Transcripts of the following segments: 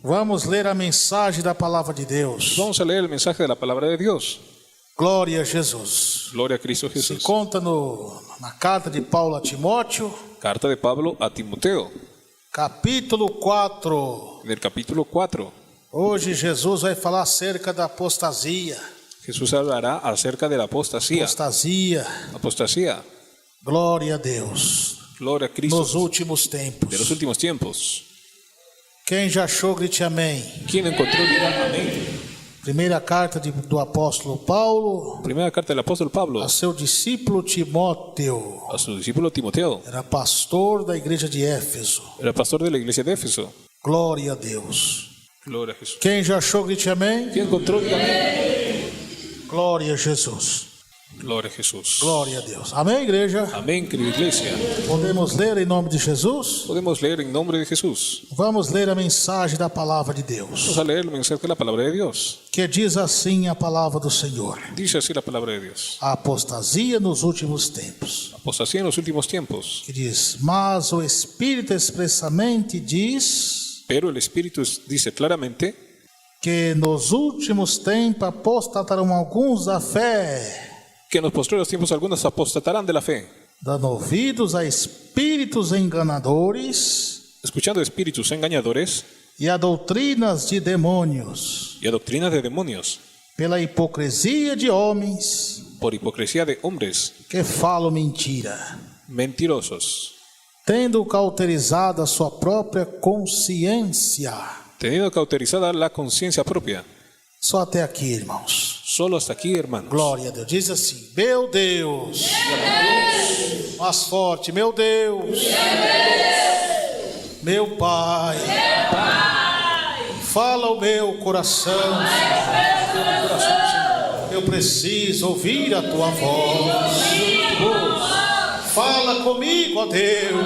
Vamos ler a mensagem da palavra de Deus. Vamos a leer el mensaje de la palabra de Dios. Glória a Jesus. Gloria a Cristo Se Jesús. conta na carta de Paulo a Timóteo, Carta de Pablo a Timoteo, capítulo 4. en el capítulo 4. Hoje Jesus vai falar acerca da apostasia. Jesús hablará acerca de la apostasía. Apostasía. Glória a Deus. Gloria a Cristo. Nos últimos tempos. De los últimos tiempos. Quem já achou, grite amém. ¿Quién encontró? Diga amén. Primeira carta do apóstolo Paulo Primera carta del apóstol Pablo a seu discípulo Timóteo. a su discípulo Timoteo. Era pastor da igreja de Éfeso. Era pastor de la iglesia de Éfeso. Glória a Deus. Gloria a Jesús. Quem já achou, grite amém. ¿Quién encontró? Diga amén. Glória a Jesus. Gloria a Jesús. Glória a Deus. Amém, igreja? Amén, querida iglesia. Podemos ler em nome de Jesus? Podemos leer en nombre de Jesús. Vamos ler a mensagem da palavra de Deus. Vamos a leer el mensaje de la palabra de Dios. Que diz assim a palavra do Senhor. Dice así la palabra de Dios. A apostasia nos últimos tempos. Apostasía en los últimos tiempos. Que diz, mas o Espírito expressamente diz Pero el Espíritu dice claramente que nos últimos tempos apostatarão alguns da fé, que en los postreros tiempos algunos apostatarán de la fe, dando ouvidos a espíritos enganadores escuchando espíritus engañadores e a doutrinas de demônios, y a doctrinas de demonios, pela hipocrisia de homens por hipocresía de hombres que falam mentira, mentirosos, tendo cauterizado a sua própria consciência. teniendo cauterizada la conciencia propia. Só até aqui, irmãos. Solo hasta aquí, hermanos. Glória a Deus. Diz assim, meu Deus. Mais forte, meu Deus. Meu Pai. Fala o meu coração. Eu preciso ouvir a tua voz. Fala comigo, ó Deus.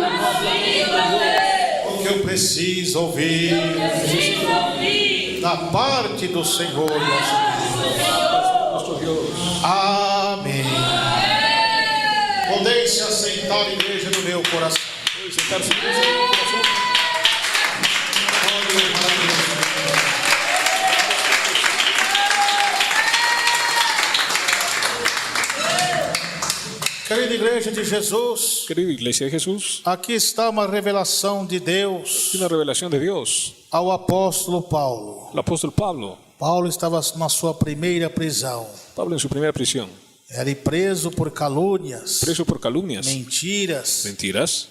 Porque eu preciso ouvir da parte do Senhor nosso Deus. Amém. Podeis se assentar, igreja do meu coração. Querida igreja de Jesus, Querida iglesia de Jesús, aqui está uma revelação de Deus una revelación de Dios. ao apóstolo Paulo. El apóstol Pablo, Paulo estava na sua primeira prisão. Pablo en su primera prisión, Era preso por calúnias, preso por calumnias, mentiras mentiras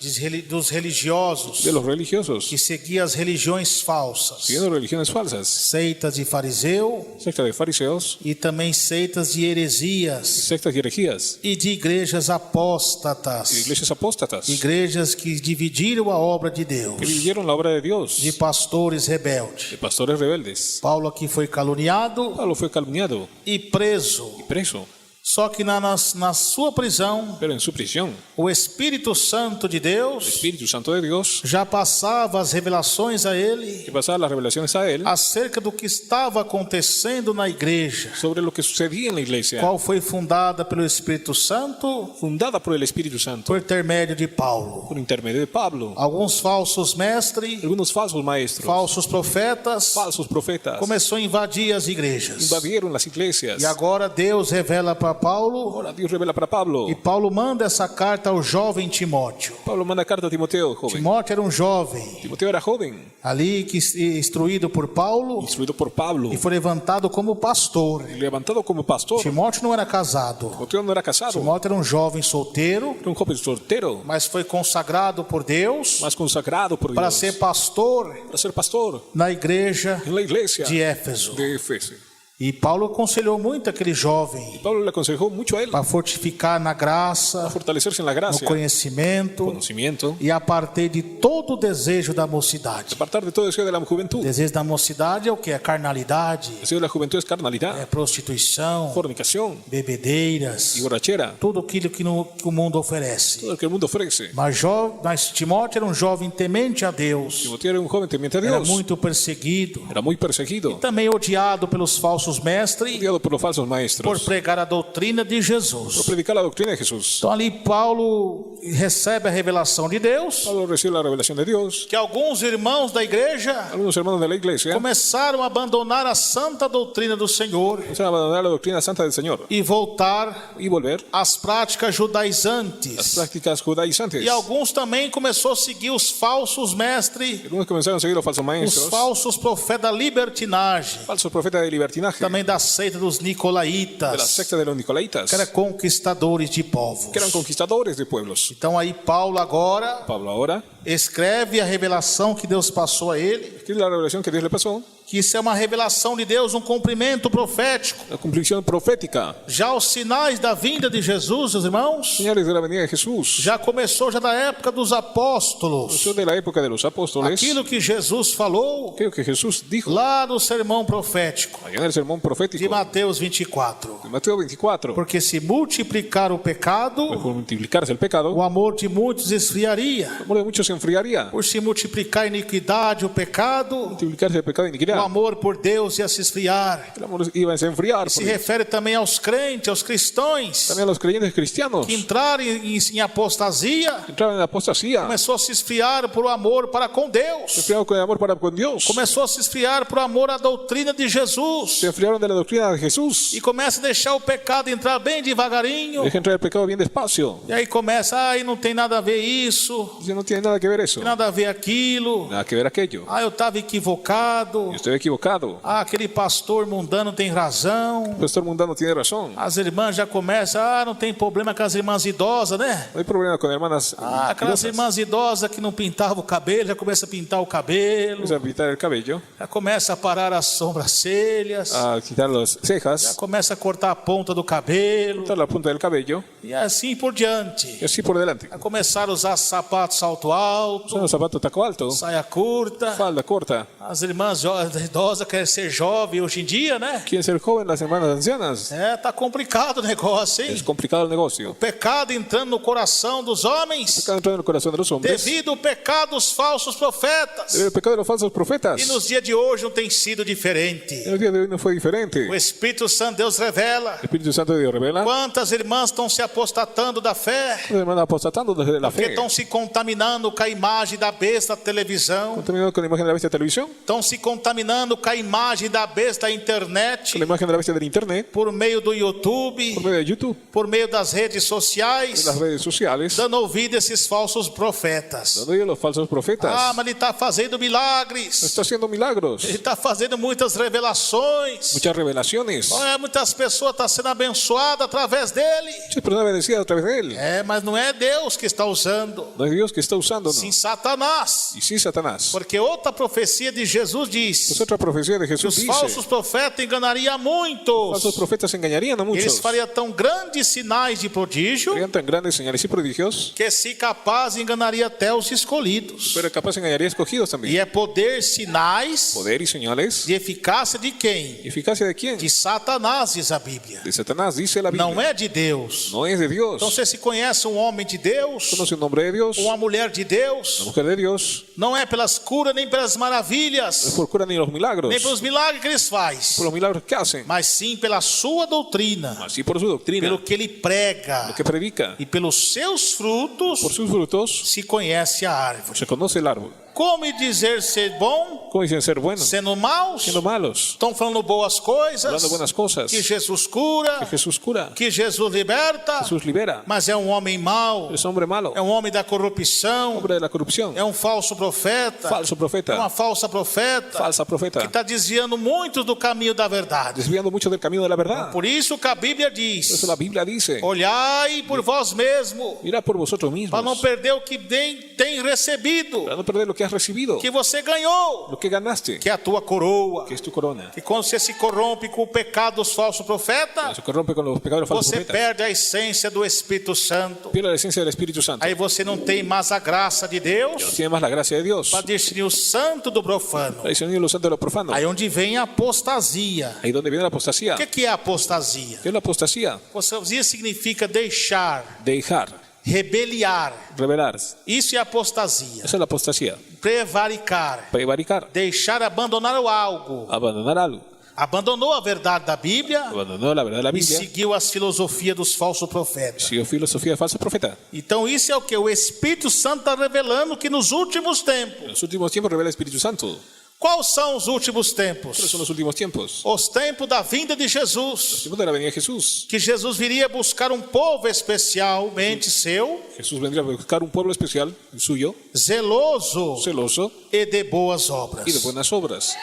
dos religiosos de los religiosos, que seguiam as religiões falsas, siguiendo religiones falsas, seitas de fariseu sectas de fariseos, e também seitas de heresias sectas y herejías, e de igrejas y apóstatas, iglesias apóstatas, igrejas que dividiram a obra de Deus, que dividieron la obra de Dios, de pastores rebeldes. de pastores rebeldes. Paulo aqui foi caluniado Pablo fue calumniado e preso. y preso, Só que na sua prisão, pero en su prisión, o Espírito Santo de el Deus Espíritu Santo de Dios, já passava as revelações a ele que pasaba las revelaciones a él acerca do que estava acontecendo na igreja, sobre lo que sucedía en la iglesia, qual foi fundada pelo Espírito Santo fundada por el Espíritu Santo, por intermédio de Paulo. por intermedio de Pablo. Alguns falsos mestres, Algunos falsos maestros, falsos profetas, falsos profetas, começou a invadir as igrejas. invadieron las iglesias. E agora Deus revela para Paulo, Ahora Dios revela para Pablo. e Paulo manda essa carta ao jovem Timóteo. Pablo manda carta a Timoteo, joven. Timóteo era um jovem Timoteo era joven, ali que instruído por Paulo instruido por Pablo e foi levantado como pastor. y levantado como pastor. Timóteo não era casado. Timoteo no era casado, Timóteo era um jovem solteiro, era un joven soltero, mas foi consagrado por Deus más consagrado por para Dios, ser pastor para ser pastor na igreja en la iglesia de Éfeso. de Efeso. E Paulo aconselhou muito aquele jovem Pablo le aconsejó mucho a él para fortificar na a graça, fortalecerse en la no gracia, conhecimento conocimiento, e a partir de todo o desejo da mocidade. apartar de todo deseo de la juventud. O desejo da mocidade é o que? A carnalidade, El deseo de la juventud es carnalidad, é prostituição, fornicación bebedeiras, y borrachera, tudo aquilo que o mundo oferece. todo lo que el mundo ofrece. Mas Timóteo era um jovem temente a Deus, Timoteo era un joven temiente a era Dios, muito perseguido, era muy perseguido, também odiado pelos falsos falsos mestres, odiado por los falsos maestros, por pregar a doutrina de por Jesus. predicar la doctrina de Jesús. Então ali Paulo recebe a revelação de Deus, Pablo recibe la revelación de Dios. que alguns irmãos da igreja Algunos hermanos de la iglesia começaram a abandonar a santa doutrina do Senhor empezaron a abandonar la doctrina santa del Señor e voltar y volver às práticas las judaizantes. prácticas judaizantes. E alguns também começaram a seguir os falsos mestres, Algunos comenzaron a seguir los falsos os maestros, falsos profetas da libertinagem, falsos profetas de libertinaje, também da seita dos de la nicolaítas, secta de los nicolaitas, que eram conquistadores de povos. que eran conquistadores de pueblos. Então aí Paulo agora Pablo ahora escreve a revelação que Deus passou a ele, escribe la revelación que Dios le pasó, que isso é uma revelação de Deus, um cumprimento profético. la cumplición profética, Já os sinais da vinda de Jesus, meus irmãos, señales de la venida de Jesús. já começou já da época dos apóstolos. Eso de la época de los apóstoles, Aquilo que Jesus falou aquello que Jesús dijo lá no sermão profético allá en el sermón profético de Mateus 24. de Mateo 24. Porque se multiplicar o pecado, Por multiplicarse el pecado, o amor de muitos esfriaria. el amor de muchos se enfriaría. Por se multiplicar a iniquidade, o pecado, Multiplicarse el pecado de o iniquidad, amor por Deus ia se esfriar. el amor iba a se enfriar. Se Por Dios. refere também aos crentes, aos cristãos, También a los creyentes cristianos que entraram em apostasia, entraron en la apostasía, começou a se esfriar por amor para com se Deus, enfriaron con el amor para con Dios, começou a se esfriar por amor à doutrina de Jesus, se enfriaron de la doctrina de Jesús. e começa a deixar o pecado entrar bem devagarinho, Deja entrar el pecado bien despacio. e aí começa, ai, não tem nada a ver isso, Dice, no tiene nada que ver eso, não tem nada a ver aquilo, nada que ver aquello. ah, eu estava equivocado, Yo estoy equivocado. ah, aquele pastor mundano tem razão, El pastor mundano tiene razón. as irmãs já começam, ah, não tem problema com as irmãs idosas, né? No hay problema con hermanas. Ah, aquelas idosas. irmãs idosas que não pintavam o cabelo, já começa a pintar o cabelo, Comienza a pintar el cabello, já começa a parar as sobrancelhas, a quitar las já cejas, começa a cortar a ponta do cabelo, quitar la punta del cabello e assim por diante. y así por delante. Já começaram a usar sapatos salto alto, Son los zapatos taco alto, saia curta. falda corta. As irmãs idosas querem ser jovem hoje em dia, né? Quieren ser joven las hermanas ancianas. É, tá complicado o negócio, hein? Es complicado el negocio. Pecado entrando no coração dos homens, Pecado entrando en el corazón de los hombres. devido ao pecado dos falsos profetas. El pecado de los falsos profetas. E nos dias de hoje não tem sido diferente. En el día de hoy no fue diferente. O Espírito Santo Deus revela El Espíritu Santo de Dios revela. quantas irmãs estão se apostatando da fé, Los hermanos apostatando desde la porque fe. estão se contaminando com a imagem da besta da televisão, Contaminado con la imagen de la bestia de televisión, estão se contaminando com a imagem da besta da internet, con la imagen de la bestia del internet, por meio do YouTube, por medio de YouTube, por meio das redes de sociais, las redes sociales, dando ouvido a esses falsos profetas. donde hay los falsos profetas. Ah, mas ele está fazendo milagres, Está haciendo milagros, ele está fazendo muitas revelações, muchas revelaciones. muitas pessoas estão sendo abençoadas através dele. Muchas personas bendecidas a través de él. É, mas não é Deus que está usando, No es Dios que está usando, no. sim Satanás. Y sí, Satanás. Porque outra profecia de Jesus Es diz otra profecía de que Jesús os dice, falsos profetas enganariam a muitos. falsos profetas engañarían a Eles muchos. fariam tão grandes sinais de prodígio Harían tan grandes señales y prodigios, que, se capaz, enganaria até os escolhidos. pero capaz engañaría a escogidos E también. é poder, sinais Poder y señales. de eficácia de quem? ¿Eficacia de quién? De Satanás, diz a Bíblia. De Satanás, dice la Biblia. Não é de Deus. No es de Dios. Então você se conhece um homem de Deus, Conoce un hombre de Dios, ou uma mulher de Deus, una mujer de Dios. não é pelas curas nem pelas No es maravilhas, por cura ni los milagros, nem pelos milagres que eles fazem, por los milagros que hacen, mas sim pela sua doutrina, así por su doctrina, pelo que ele prega, lo que predica. e pelos seus frutos Por sus frutos se conhece a árvore. se conoce el árbol. Como dizer ser bom, ¿Cómo dicen ser buenos? sendo maus? Siendo malos, Estão falando boas coisas, hablando buenas cosas. que Jesus cura, Que Jesús cura, que Jesus liberta, Jesús libera. mas é um homem mau, Es hombre malo, é um homem da corrupção, hombre de la corrupción, é um falso profeta, falso é uma profeta, falsa profeta, falsa que profeta, está desviando muitos do caminho da verdade. desviando mucho del camino de la verdad. Por isso que a Bíblia Por diz: eso la Biblia dice, olhai por vós mesmos, mira por vosotros para não mismos, perder o que tem recebido, para no perder lo que has recibido, que você ganhou, lo que ganaste, que é a tua coroa. que es tu corona. Que quando você se corrompe com o pecado dos falsos profetas, Se corrompe con los pecados de los falsos você profetas, perde a essência do Espírito Santo. pierde la esencia del Espíritu Santo. Aí você não tem mais a graça de No Deus tiene más la gracia de Dios. para discernir o santo do profano. Para discernir lo santo de lo profano. Aí onde vem a apostasia. Ahí donde viene la apostasía. O que é a apostasia? ¿Qué es la apostasía? Apostasia significa deixar, Dejar, rebeliar. revelar. Isso é apostasia. Esa es la apostasía. Prevaricar, Prevaricar, deixar, abandonar o algo, abandonar algo, Abandonou a verdade da Bíblia abandonó la verdad de la e Biblia seguiu as filosofias dos falsos profetas. siguió filosofía de falso profeta. Então isso é o que o Espírito Santo está revelando que nos últimos En tempos. los últimos tiempos revela el Espíritu Santo. Quais são os últimos ¿Cuáles tempos? son los últimos tiempos? Os tempos da vinda de Los Jesus. tiempos de la venida de Jesús. Que Jesus viria buscar um povo especialmente seu, Jesús vendría a buscar un pueblo especial, el suyo, zeloso celoso e de boas y de obras. buenas obras.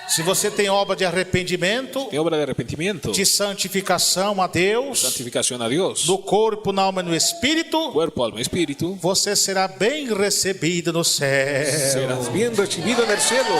Se você tem obra de arrependimento, De obra de arrepentimiento, de santificação a Deus, santificación a Dios, no corpo, na alma e no espírito, cuerpo, alma y espíritu, você será bem recebido no céu. serás bien recibido en el cielo.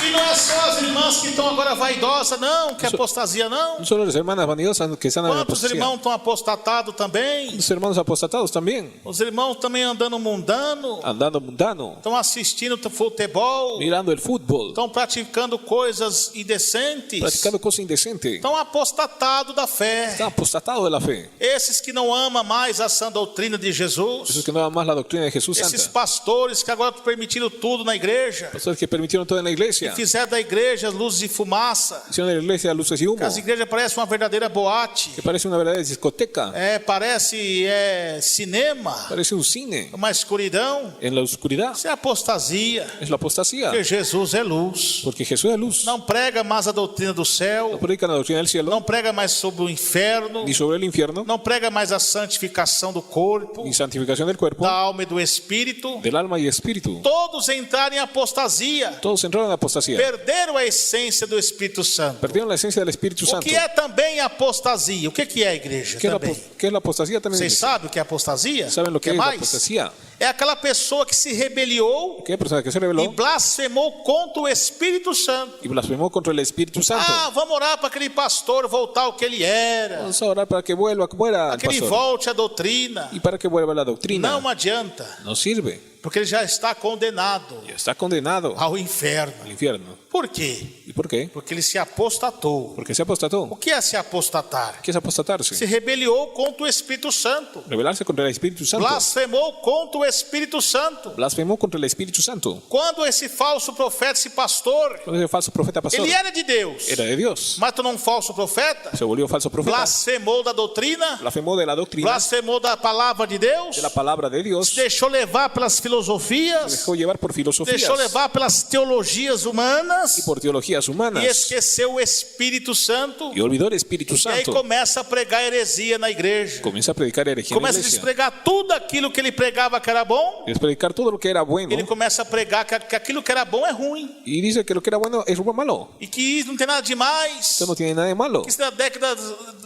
E não é só as irmãs que estão agora vaidosas, não, que apostasia não. No solo las hermanas vanidosas que están en la Quantos apostasía. irmãos estão apostatados também? Los hermanos apostatados también, Os irmãos também andando mundano, andando mundano, estão assistindo futebol, mirando el fútbol, estão praticando coisas indecentes, practicando cosas indecentes. estão apostatados da fé. Están apostatados de la fe. Esses que não amam mais a sã doutrina de Esos Jesus, que no aman más la doctrina de Jesús esses Santa. pastores que agora permitiram tudo na igreja, Pastores que permitieron todo en la iglesia. fizeram da igreja luz e fumaça, Hicieron de la iglesia luces y humo. as igrejas parecem uma verdadeira boate, Que parece una verdadera discoteca. parece cinema, Parece un cine uma escuridão. en la oscuridad. Isso é apostasia, Es la apostasía. porque Jesus é luz. Porque Jesús es luz. Não prega mais a doutrina do No céu, predica la doctrina del cielo, não prega mais sobre o inferno, ni sobre el infierno, não prega mais a santificação do corpo, ni santificación del cuerpo, da alma e do espírito. del alma y espíritu. Todos entraram em apostasia, Todos entraron en apostasía. perderam a essência do Espírito Santo. Perdieron la esencia del Espíritu O Santo. que é também apostasia? O que é a igreja também? ¿Qué es la apostasía también? Vocês sabem o que é apostasia? ¿Saben lo que es la mais? apostasía? É aquela pessoa que se rebeliou Aquella persona que se e rebeló blasfemou contra o Espírito Santo. y blasfemó contra el Espíritu Santo. Ah, vamos orar para aquele pastor voltar ao que ele era, Vamos a orar para que vuelva el que ele pastor volte à doutrina. y para que vuelva la doctrina. Não adianta, No sirve. porque ele já está condenado Ya está condenado ao inferno. al infierno. Por quê? ¿Y por qué? Porque ele se apostatou. Porque se apostató. O que é se apostatar? ¿Qué es apostatarse? Se rebeliou contra o Espírito Santo. Rebelarse contra el Espíritu Santo. Blasfemou contra o Espírito Santo. Blasfemó contra el Espíritu Santo. Quando esse falso profeta, esse pastor, Cuando ese falso profeta pasó, ele era de Deus, era de Dios. mas tornou um falso profeta, Se volvió falso profeta. blasfemou da doutrina, Blasfemó de la doctrina, blasfemou da palavra de Deus, de la palabra de Dios. se deixou levar pelas Se filosofias, dejó llevar por filosofías deixou levar pelas teologias y humanas por teologías e humanas. esqueceu o Espírito Santo. Y olvidó el Espíritu E aí Santo. começa a pregar heresia na igreja. Comienza a predicar herejía en la Começa a iglesia. despregar tudo aquilo que ele pregava que era bom. Y a predicar todo lo que era bueno. Ele começa a pregar que aquilo que era bom é ruim. Y dice que lo que era bueno es malo. E que não tem nada demais. Esto no tiene nada de malo. Que isso é da década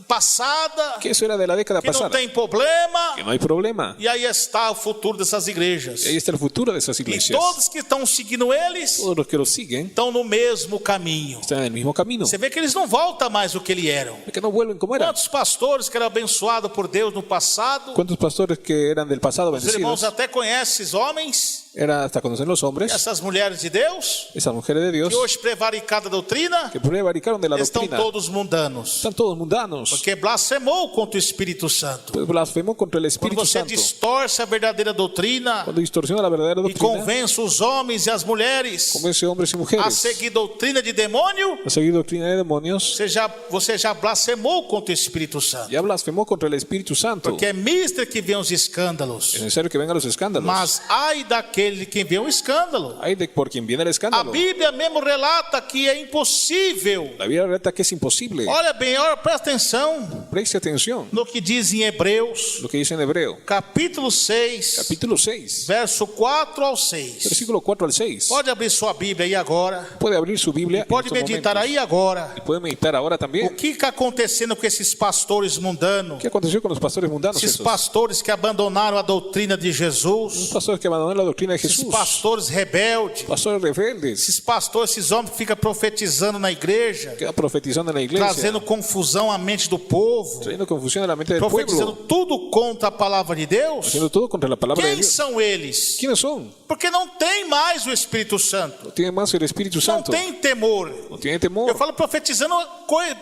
passada. Que eso era de la década Que não pasada. tem problema. Que no hay problema. E aí está o futuro dessas igrejas. Y ahí está el futuro de esas E iglesias. todos que estão seguindo eles Todos los que los siguen estão no mesmo caminho. están en el mismo camino. Você vê que eles não voltam mais o que eles eram. Es que no vuelven como eran. Quantos pastores que eram abençoados por Deus no passado? ¿Cuántos pastores que eran del pasado Os irmãos bendecidos? até conhecem esses homens, Era hasta conocer los hombres, essas mulheres de Deus, esas mujeres de Dios, que hoje prevaricaram a doutrina, que prevaricaron de la estão doctrina. todos mundanos. Están todos mundanos. Porque blasfemou contra o Espírito Santo. Pues blasfemó contra el Quando Espíritu você Santo. distorce a verdadeira doutrina Cuando distorsiona la verdadera e doctrina, convence os homens e as mulheres convence hombres y a mujeres seguir doutrina de demônio, a seguir doctrina de demonios, você já blasfemou contra o Espírito Santo. ya blasfemó contra el Espíritu Santo. Porque é mister que vem os escândalos. Es necesario que vengan los escándalos. Mas ai daquele que vê um escândalo. Hay de por quien viene el A escándalo. Bíblia mesmo relata que é impossível. La Biblia relata que es imposible. Olha bem, olha, presta atenção Preste atención no que diz em Hebreus, lo que dice en Hebreo, capítulo 6, capítulo 6, verso 4 ao 6. versículo 4 al 6. Pode abrir sua Bíblia aí agora. Puede abrir su Biblia Pode en estos meditar momentos. aí agora. Y puede meditar ahora O también. que está acontecendo com esses pastores mundanos? ¿Qué aconteció con los pastores mundanos? Esses Esos? pastores que abandonaram a doutrina de Los Jesus. pastores que abandonaron la doctrina de Esses Jesús. pastores rebeldes. Pastores rebeldes Esses pastores, esses homens que ficam profetizando na igreja. que están profetizando en la iglesia, Trazendo confusão à mente do povo. trayendo confusión a la mente del Profetizando pueblo, tudo contra a palavra de Deus. haciendo todo contra la palabra de Quem Dios. são eles? eles? ¿Quiénes son? Porque não tem mais o Espírito Santo. No tienen más el Espíritu Não Santo. tem temor. No tienen Eu temor. falo profetizando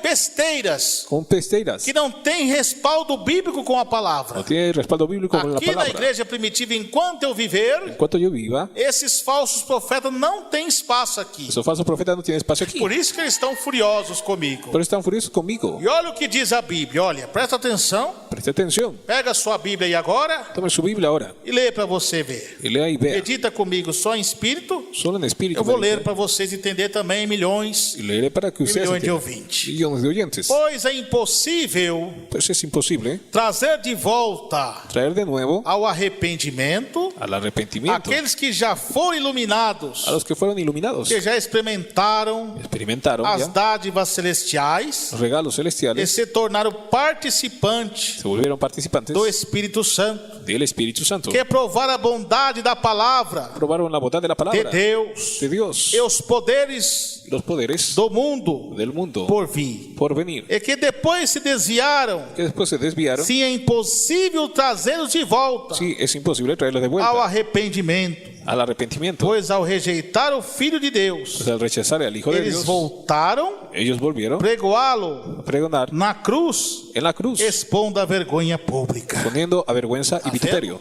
besteiras Con pesteiras. que não tem respaldo bíblico com a palavra. No tienen respaldo bíblico con la Aqui na palabra. igreja primitiva, enquanto eu viver, Enquanto yo viva, esses falsos profetas não têm espaço aqui. esos falsos profetas no tienen espacio aquí. Por isso que eles estão furiosos comigo. Pero están furiosos conmigo. E olha o que diz a Bíblia. Olha, presta atenção. Preste atención. Pega a sua Bíblia aí agora Tome su Biblia ahora e lê para você ver. y lea y vea. Medita comigo só em espírito. Solo en espíritu. Eu vou ler medite. para vocês entender também milhões Y leeré para que e ustedes milhões de entiendan. ouvintes. Millones de oyentes. Pois é impossível Pues es imposible trazer de volta traer de nuevo ao arrependimento al arrepentimiento aqueles que já foram iluminados, a los que fueron iluminados, que já experimentaram experimentaron as ya dádivas celestiais los regalos e celestiales, se tornaram participantes se volvieron participantes do Espírito Santo, del Espíritu Santo. que provar a bondade da palavra Probaron la bondad de la de palabra Deus de Dios, e os poderes los poderes do mundo del mundo por vir. por venir, E que depois se desviaram, que después se desviaron. se é impossível trazê-los de volta Sí, es imposible traerlos de ao vuelta arrependimento, al arrepentimiento, pois ao rejeitar o Filho de Deus, pues al rechazar al Hijo de eles Dios, voltaram ellos volvieron pregoá-lo a pregonar na cruz, en la cruz, expondo a vergonha pública. poniendo a vergüenza y vituperio.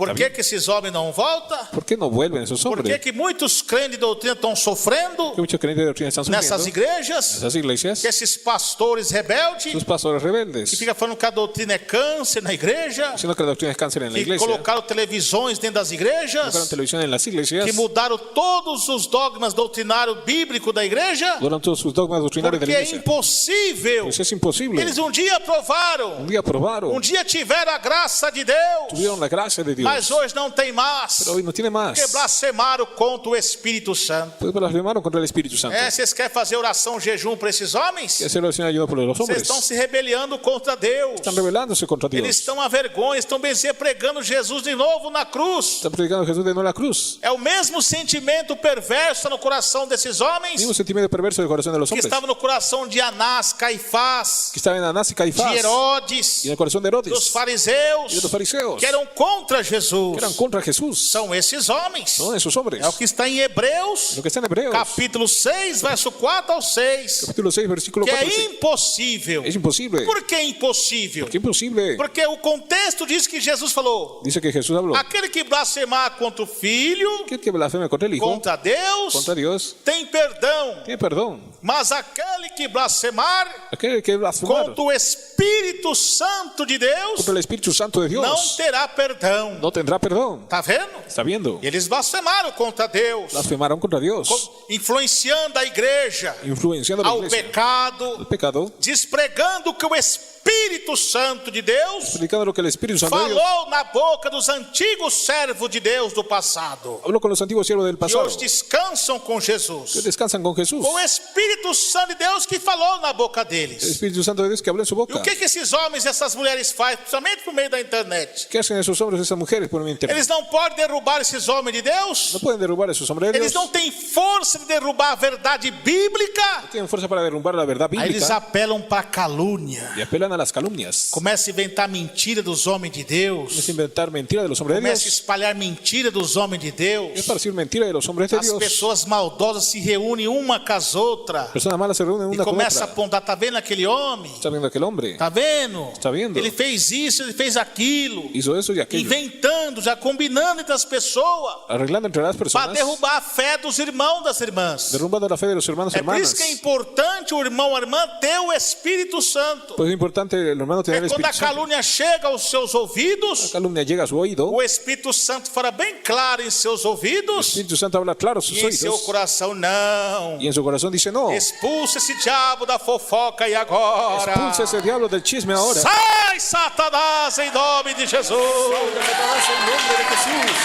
Por que que esses homens não voltam? ¿Por qué no vuelven esos Por que hombres? que muitos crentes de doutrina estão sofrendo Que muchos creyentes de doctrina están nessas sufriendo igrejas? esas iglesias, Que esses pastores rebeldes sus pastores que rebeldes, ficam falando que a doutrina é câncer na igreja, diciendo que la doctrina es cáncer en la que iglesia, colocaram televisões dentro das colocaron igrejas, televisión en las iglesias, que mudaram todos os dogmas doutrinários bíblicos da igreja, mudaron todos sus dogmas doctrinarios de porque la é iglesia. impossível. Pues es imposible. Eles um dia provaram, Un día probaron, um dia tiveram a graça de Deus, tuvieron la gracia de Dios, mas hoje não tem mais, pero hoy no tiene más. porque blasfemaram contra o Espírito Santo. Pues blasfemaron contra el Espíritu Santo. Vocês querem fazer oração, jejum para esses homens? Que hacer oración y ayuda por los Vocês hombres. estão se rebelando contra Deus. Están rebelándose contra Dios. Eles estão a vergonha, estão bem dizer, pregando Jesus de novo na cruz. Están predicando a Jesús de nuevo en la cruz. É o mesmo sentimento perverso no coração desses homens Mismo sentimiento perverso del corazón de los que hombres. estava no coração de Anás, Caifás, Que estaba en Anás y de Caifás. Herodes, Y en el corazón de dos Herodes. fariseus, Y de los fariseos. que eram contra Jesus. Que eran contra Jesús. São esses homens. Son esos hombres. É o que está em Hebreus, Lo que está en Hebreos. capítulo 6, verso 4 ao 6. Capítulo 6, versículo Que 4. é impossível. Es imposible. Por que impossível? ¿Por qué imposible? Porque o contexto diz que Jesus falou: Dice que Jesús habló. aquele que blasfemar contra o Filho, Que el que blasfeme contra el Hijo, contra Deus, contra Dios, tem perdão. tiene perdón. Mas aquele que blasfemar Aquel que blasfemar contra o Espírito Santo de Deus contra el Espíritu Santo de não Dios terá perdão. no tendrá perdón. Tá vendo? ¿Está viendo? Eles blasfemaram contra Deus, Blasfemaron contra Dios, influenciando a igreja influenciando a la ao iglesia. pecado, El pecado, despregando que o Espírito Santo de Deus predicando lo que el Espíritu Santo de Dios falou na boca dos antigos servos de Deus do passado, habló con los antiguos siervos del que pasado, hoje descansam com que Jesus. descansan con Jesús. O Espírito Santo de Deus que falou na boca El deles. Espíritu Santo de Dios que habló en su E boca. o que esses homens e essas mulheres fazem, principalmente por meio da internet? ¿Qué hacen esos hombres y esas mujeres por mi internet? Eles não podem derrubar esses homens de Deus? No pueden derrubar a esos hombres de Eles Dios. não têm força de derrubar a verdade bíblica? Tienen fuerza para derrumbar la verdad Aí eles bíblica apelam para a calúnia. y apelan a las calumnias. Começa a inventar mentira dos homens de Deus. Es inventar mentira de los hombres de Começa a Dios. espalhar mentira dos homens de Es Deus. esparcir mentira de los hombres de As Dios. pessoas maldosas se reúnem uma com as outras Personas malas se reúnen e una con começa a otra. apontar, tá vendo aquele homem? ¿Está viendo aquel hombre? Tá vendo? Está vendo? Ele fez isso, ele fez aquilo. Hizo eso y aquello. Inventando, já combinando entre as pessoas Arreglando entre las para personas. derrubar a fé dos irmãos das irmãs. Derrumbando la fe de los hermanos y É por hermanas. isso que é importante o irmão ou a irmã ter o Espírito Santo. Pues es importante el hermano tener É el quando a Espíritu Santo. calúnia chega aos seus La ouvidos, calumnia llega a su oído. o Espírito Santo fala bem claro em seus El ouvidos Espíritu Santo habla claro a sus e em seu oídos. coração, não. Y en su corazón dice no. Expulsa esse diabo da fofoca e agora. Expulsa ese diablo del chisme ahora. Sai, Satanás, em nome de Jesus. En nombre de Jesús.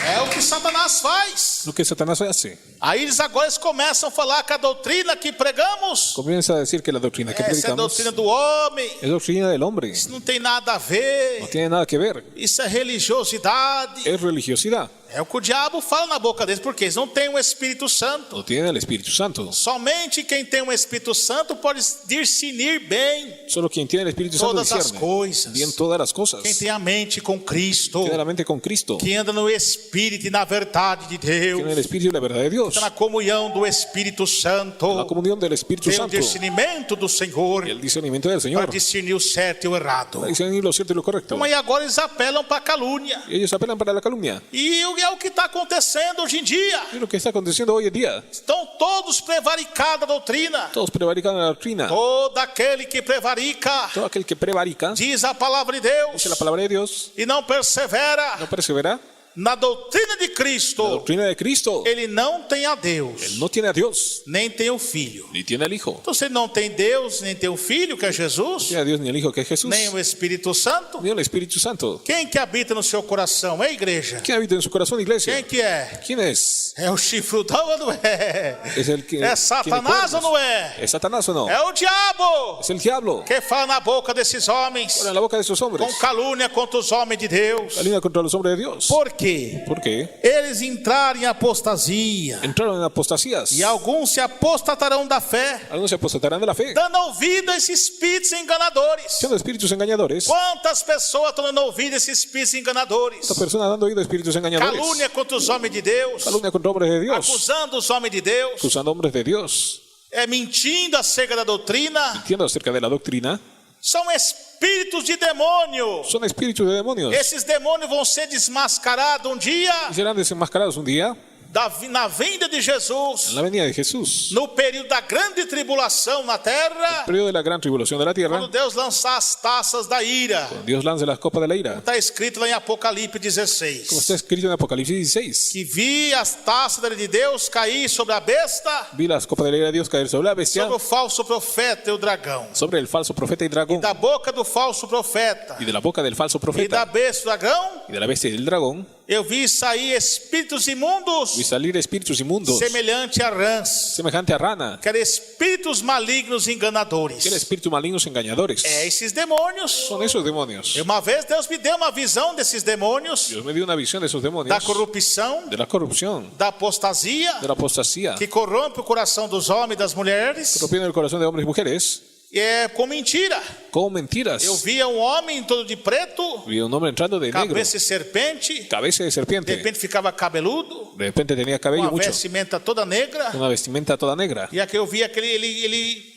É o que Satanás faz. Lo que Satanás hace. Aí eles agora começam a falar que a doutrina que pregamos, Comienza a decir que la doctrina que essa é a predicamos doutrina do homem, es doctrina del hombre. isso não tem nada a ver, No tiene nada que ver. isso é religiosidade. Es religiosidad. É o que o diabo fala na boca deles, porque eles não têm o Espírito Santo. No tienen el Espíritu Santo. Somente quem tem o Espírito Santo pode discernir bem Solo quien tiene el Espíritu Santo todas as discierne coisas. bien todas las cosas. Quem tem a mente com Cristo, Tiene la mente con Cristo. que anda no Espírito e na verdade de Deus, Tiene el Espíritu y la verdad de Dios. está na comunhão do Espírito Santo, La comunión del Espíritu tem o Santo discernimento do Senhor y el discernimiento del para Señor. discernir o certo e o errado. Para discernir lo cierto y lo correcto. Então aí agora eles apelam para a calúnia. Y ellos apelan para la calumnia. E é o que está acontecendo hoje em dia. Y lo que está aconteciendo hoy en día. Estão todos prevaricados da doutrina. Todos prevarican la doctrina. Todo aquele que prevarica, Todo aquel que prevarica, diz a palavra de Deus, dice la palabra de Dios, e não persevera no persevera na doutrina de la Cristo, doctrina de Cristo. ele não tem a Deus, Él no tiene a Dios, nem tem o Filho. ni tiene al Hijo. Então, se ele não tem Deus, nem tem o Filho, que é No Jesus, tiene a Dios ni al Hijo, que es Jesús, nem o Espírito Santo, ni al Espíritu Santo. quem que habita no seu coração? É a igreja. ¿Quién habita en su corazón, iglesia? Quem que é? ¿Quién es? É o chifrudão ou não é? ¿Es el que É Satanás tiene ou não é? ¿Es Satanás o no? É o diabo Es el diablo. que fala na boca desses homens, Ahora en la boca de esos hombres. com calúnia contra os homens de Deus. La línea contra los hombres de Dios. Por quê? ¿Por qué? Eles entraram em apostasia, Entraron en apostasías. e alguns se apostatarão da fé, Algunos se apostatarán de la fe. dando ouvido a esses espíritos enganadores. Siendo espíritus engañadores. Quantas pessoas estão dando ouvido a esses espíritos enganadores? Esta persona dando oído a espíritus engañadores. Calúnia contra os homens de Deus, Calumnia contra hombres de Dios. acusando os homens de Deus, Acusando hombres de Dios. Mentindo acerca da doutrina. Mintiendo acerca de la doctrina. São espíritos de demônio. Son espíritus de demonios. Esses demônios vão ser desmascarados um dia Y serán desenmascarados un día na vinda de Jesus, en la venida de Jesús. no período da grande tribulação na terra, Periodo de la gran tribulación de la tierra. quando Deus lançar as taças da ira. Dios lanza las copas de la ira. Está escrito lá em Apocalipse 16. Como está escrito en Apocalipsis 16. Que vi as taças da ira de Deus cair sobre a besta, Vi las copas de la ira de Dios caer sobre la bestia. sobre o falso profeta e o dragão. Sobre el falso profeta y dragón. Da boca do falso profeta Y de la boca del falso e da profeta. besta do dragão, Y de la bestia y del dragón. eu vi sair espíritos imundos, Vi salir espíritus inmundos. semelhante a rãs, Semejante a rana. que eram espíritos malignos e enganadores. Que eran espíritus malignos engañadores. É esses demônios. Son esos demonios. E uma vez Deus me deu uma visão desses demônios, Dios me dio una visión de esos demonios. da corrupção, De la corrupción. da apostasia, De la apostasía. que corrompe o coração dos homens e das mulheres, Corrompiendo el corazón de hombres y mujeres. com mentira. Con mentiras. Eu via um homem todo de preto, Vi un hombre entrando de negro. cabeça de serpente, Cabeza de de serpiente. repente ficava cabeludo, De repente tenía cabello uma mucho. vestimenta toda negra, Una vestimenta toda negra. e aqui eu via que ele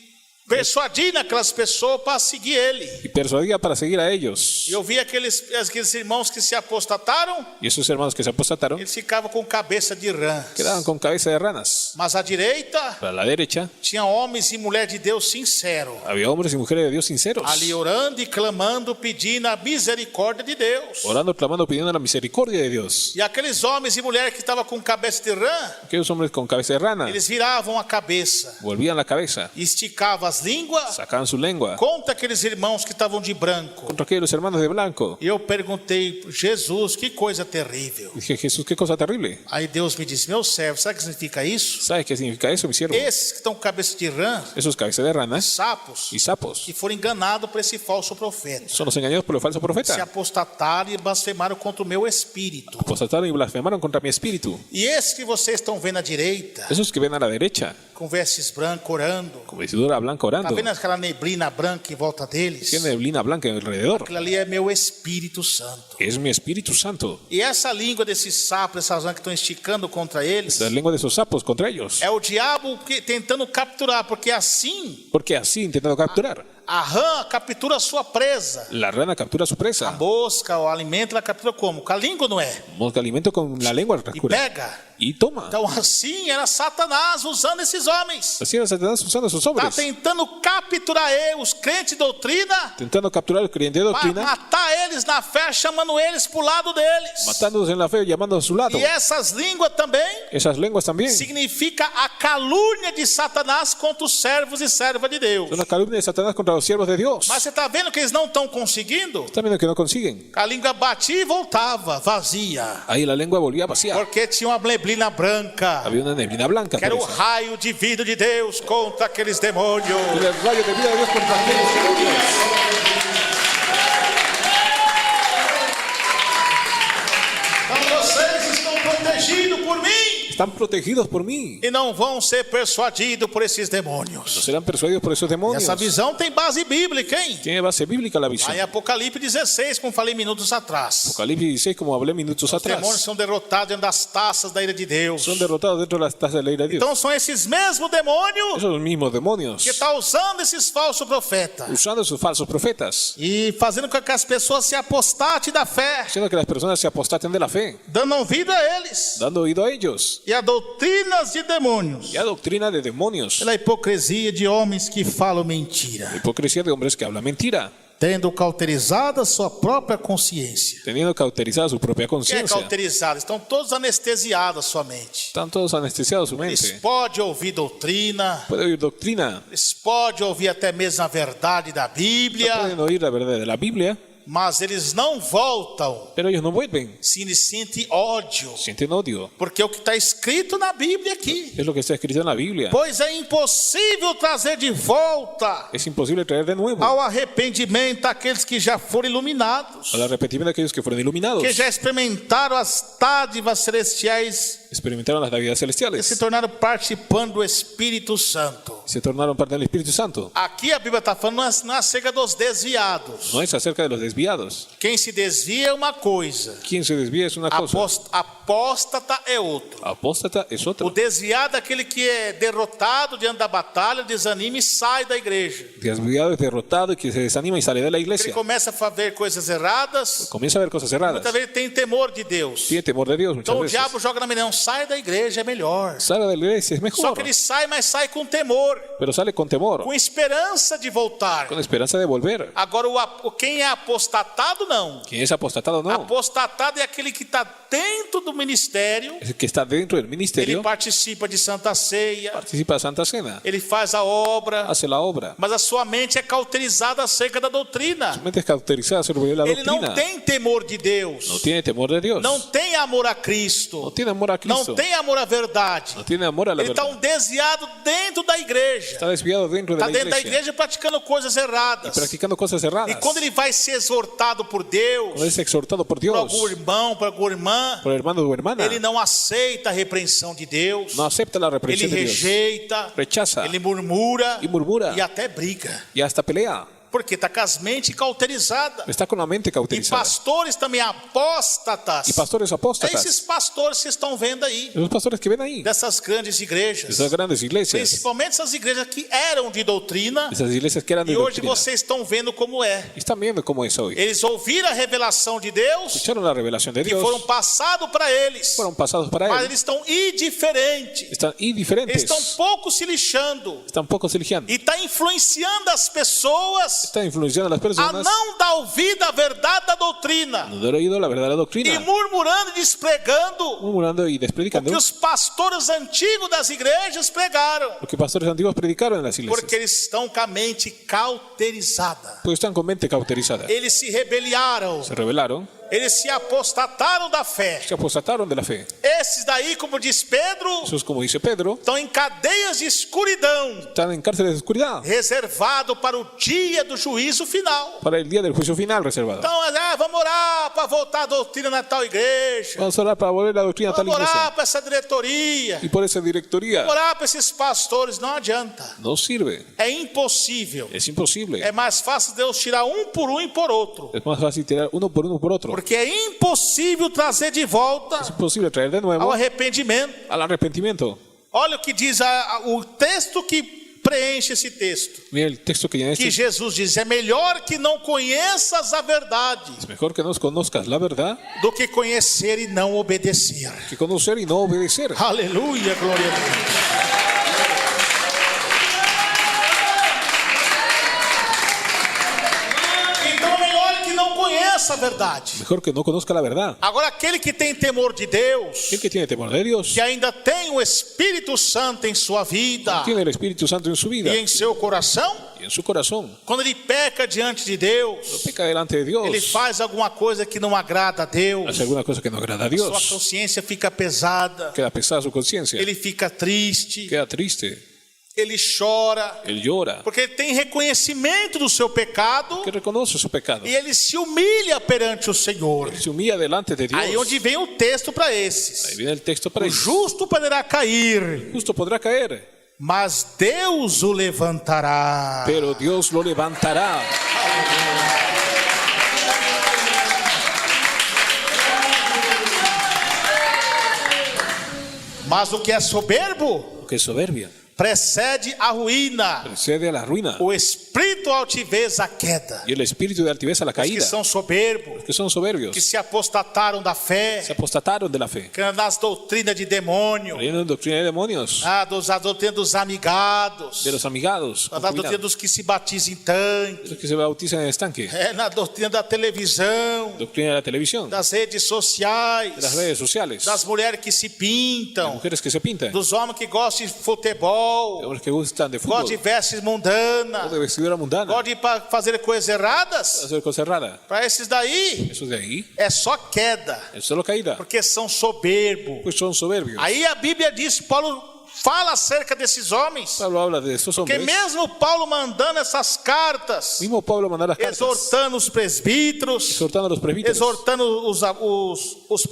persuadindo aquelas pessoas para seguir ele. Y persuadía para seguir a ellos. E eu via aqueles irmãos que se apostataram, Y esos hermanos que se apostataron eles ficavam com cabeça de rã. quedaban con cabeza de ranas. Mas à direita Para la derecha tinha homens e mulheres de Deus sinceros, había hombres y mujeres de Dios sinceros. ali orando e clamando, pedindo a misericórdia de Deus. Orando, clamando, pidiendo la misericordia de Dios. E aqueles homens e mulheres que estavam com cabeça de rã, Aquellos hombres con cabeza de rana eles viravam a cabeça, volvían la cabeza, esticavam as línguas sacaban su lengua contra aqueles irmãos que estavam de branco. contra aquellos hermanos de blanco. E eu perguntei, Jesus, que coisa terrível. Dije, Jesús, qué cosa terrible. Aí Deus me disse, meu servo, sabe o que significa isso? ¿Sabes qué significa eso, mi siervo? Esses que estão com cabeça de rã, Esos cabezas de ranas sapos, y sapos que foram enganados por esse falso profeta, son los engañados por el falso se profeta. apostataram e blasfemaram contra o meu espírito. Apostataron y blasfemaron contra mi espíritu. E esses que vocês estão vendo à direita, Esos que ven a la derecha, com vestes brancas, orando, con vestidura blanca tá orando, vendo aquela neblina branca em volta deles? tiene neblina blanca alrededor. Aquilo ali é meu Espírito Santo. Es mi Espíritu Santo. E essa língua desses sapos, essas rãs que estão esticando contra eles, La lengua de esos sapos contra ellos. é o diabo tentando capturar, porque assim Porque así, intentando capturar, a rã captura a sua presa. la rana captura a su A presa. mosca, o alimento, ela captura como? Com a língua, não é? Mosca alimento con la lengua E captura. pega. Y toma. Então assim era Satanás usando esses homens. Así era Satanás usando a esos Está hombres. tentando capturar os crentes de doutrina, Tentando capturar al creyente de para doctrina, matar eles na fé, chamando eles para o lado deles. matándolos en la fe, llamando a su lado. E essas línguas também Esas lenguas también significa a calúnia de Satanás contra os servos e servas de Deus. son la calumnia de Satanás contra los siervos de Dios. Mas você está vendo que eles não estão conseguindo? Están viendo que no consiguen. A língua batia e voltava, vazia. Ahí la lengua volvía vacía. Porque tinha uma neblina branca, Había una neblina blanca. que era o por eso. raio de vida de Deus contra aqueles demônios. Y el rayo de vida de Dios contra aquellos demonios. Então vocês estão protegidos por mim. Están protegidos por mí. E não vão ser persuadidos por esses demônios. No serán persuadidos por esos demonios. Essa visão tem base bíblica, hein? Tiene base bíblica la visión. Aí Apocalipse 16, como falei minutos atrás. Apocalipse 16, como hablé minutos Os demônios atrás. são derrotados dentro das taças da ira de Deus. Son derrotados dentro de las tazas de la ira de Dios. Então são esses mesmos demônios Esos mismos demonios que estão usando esses falsos profetas usando sus falsos profetas, e fazendo com que as pessoas se apostatem da fé, haciendo que las personas se apostaten de la fe, dando ouvido a eles dando oído a ellos e a doutrinas de demônios, y a doctrina de demonios, pela hipocrisia de homens que falam mentira, hipocresía de hombres que hablan mentira, tendo cauterizada sua própria consciência. teniendo cauterizada su propia O que é conciencia. cauterizada? Estão todos anestesiados a sua mente. Están todos anestesiados su Eles mente. podem ouvir doutrina, Pueden oír doctrina, eles podem ouvir até mesmo a verdade da Bíblia, pueden oír la verdad de la Biblia, mas eles não voltam pero ellos no vuelven, se eles sentem ódio, sienten odio. porque é o que está escrito na Bíblia aqui. Es lo que está escrito en la Biblia. Pois é impossível trazer de volta Es imposible traer de nuevo ao arrependimento aqueles que já foram iluminados, al arrepentimiento de aquellos que fueron iluminados, que já experimentaram as dádivas celestiais experimentaron las navidades e se celestiales, tornaram participantes do Espírito Santo. se tornaron parte del Espíritu Santo. Aqui a Bíblia está falando não é acerca dos desviados. No es acerca de los desviados. Quem se desvia é uma coisa, Quien se desvía es una cosa, apóstata é outro. apóstata es otra. O desviado é aquele que é derrotado diante da batalha, desanima e sai da igreja. Desviado es derrotado y que se desanima y sale de la Ele iglesia. começa a ver coisas erradas, Comienza a ver cosas erradas. muitas vezes ele tem temor de Deus. Tiene temor de Dios muchas Então o veces. diabo joga na mente, não, sai da igreja, é melhor. Sale de la iglesia es Só mejor, que ele sai, mas sai com temor, pero sale con temor, com esperança de voltar. con esperanza de volver. Agora, quem é apostatado, não. Quien es apostatado no, Apostatado é aquele que está dentro do ministério, es el que está dentro del ele ministerio, participa de Santa Ceia, participa de Santa Cena, ele faz a obra, hace la obra. mas a sua mente é cauterizada acerca da doutrina. Su mente es cauterizada sobre la Ele não doctrina. tem temor de Deus, No tiene temor de Dios. não tem amor a Cristo, No tiene amor a não Cristo. tem amor à verdade. No tiene amor a la Ele está verdad. desviado dentro da igreja, Está desviado dentro de está la dentro da iglesia, igreja praticando coisas erradas. practicando cosas E erradas. quando ele vai ser exortado por Deus, Cuando es exhortado por por Dios, algum irmão, por alguma irmã, por el hermano o hermana, ele não aceita a repreensão de Deus, no acepta la ele reprensión de Dios, rejeita, rechaza ele murmura y murmura e até briga, y hasta pelea. porque está com as mentes cauterizadas. Está con la mente E cauterizada. pastores também apóstatas. Y pastores É apóstatas, esses pastores que estão vendo aí, esos pastores que ven ahí, dessas grandes igrejas, esas grandes iglesias, principalmente essas igrejas que eram de doutrina, esas iglesias que eran de e hoje doctrina, vocês estão vendo como é. y están viendo cómo es hoy. Eles ouviram a revelação de Deus, Escucharon la revelación de que Dios, foram passados para eles, fueron pasados para mas él, eles estão indiferentes, están eles indiferentes, estão pouco se lixando, están poco religiando, e está influenciando as pessoas están influenciando a las a personas não dar ouvido à verdade da doutrina, no dar oído a la verdadera e doctrina, murmurando e despregando murmurando y o despredicando que os pastores antigos das igrejas pregaram, lo que pastores antiguos predicaron en las porque iglesias, eles estão com a mente cauterizada. porque están con mente cauterizada. Eles se rebeliaram, Se rebelaron, eles se apostataram da fé. se apostataron de la fe. Esses daí, como diz Pedro, Jesús, como dice Pedro, estão em cadeias de escuridão, están en cárceles de oscuridad reservado para o dia do juízo final. para el día del juicio final reservado. Então, vamos orar para voltar a doutrina na tal igreja, Vamos a orar para volver la doctrina a tal vamos orar iglesia. para essa diretoria, Y por esa directoría vamos orar para esses pastores. Não adianta, no sirve, é impossível. es imposible. É mais fácil Deus tirar um por um e por outro, Es más fácil tirar uno por otro. porque é impossível trazer de volta Es imposible traer de ao nuevo arrependimento. al arrepentimiento. Olha o que diz o texto que preenche esse texto. Mira el texto que ya Que es. Jesus diz: é melhor que não conheças a verdade Es mejor que nos conozcas la verdad do que conhecer e não obedecer. que conocer y no obedecer. Aleluia, glória a Deus. Então é melhor que não conheça a verdade. Mejor que no conozca la verdad. Agora, aquele que tem temor de Deus, El que tiene temor de Dios, que ainda tem o Espírito Santo em sua vida tiene el Espíritu Santo en su vida e em seu coração, y en su corazón. quando ele peca diante de Deus, Peca delante de Dios, ele faz alguma coisa que não agrada a Deus, hace alguna cosa que no agrada a sua Dios, consciência fica pesada, queda pesada su conciencia, ele fica triste, queda triste, ele chora, Él llora, porque ele tem reconhecimento do seu pecado que reconoce su pecado. e ele se humilha perante o Senhor. Se humilla delante de Dios. Aí onde vem o texto para Ahí esses. viene el texto para O ellos. justo poderá cair, Justo podrá caer, mas Deus o levantará. pero Dios lo levantará. Mas o que é soberbo Que es soberbia precede a ruína. precede a la ruina, O espírito altivez a queda. y el espíritu de altivez a la Os que caída. são soberbos, Que son soberbios, que se apostataram da fé, se apostataron de la fe, que nas doutrinas de demônio, creyendo en doctrina de demonios, a doutrina dos amigados, de los amigados, na doutrina concubinados, dos que se batizam em tanque, los que se bautizan en el estanque, na doutrina da televisão, doctrina de la televisión, das redes de las sociais, redes sociales, das mulheres que se las pintam, mujeres que se pintan, dos homens que gostam de futebol, los que gustan de gostam fútbol, de vestes o mundanas, de vestidura mundana, gostam de fazer coisas erradas. hacer cosas raras. Para esses daí Eso de ahí é só queda, es solo caída, porque são soberbos. pues son soberbios. Aí a Bíblia diz, Paulo fala acerca desses homens, Pablo habla de estos porque hombres. mesmo Paulo mandando essas cartas, Mismo Pablo manda las cartas, exortando os presbíteros, exhortando a los presbíteros, exortando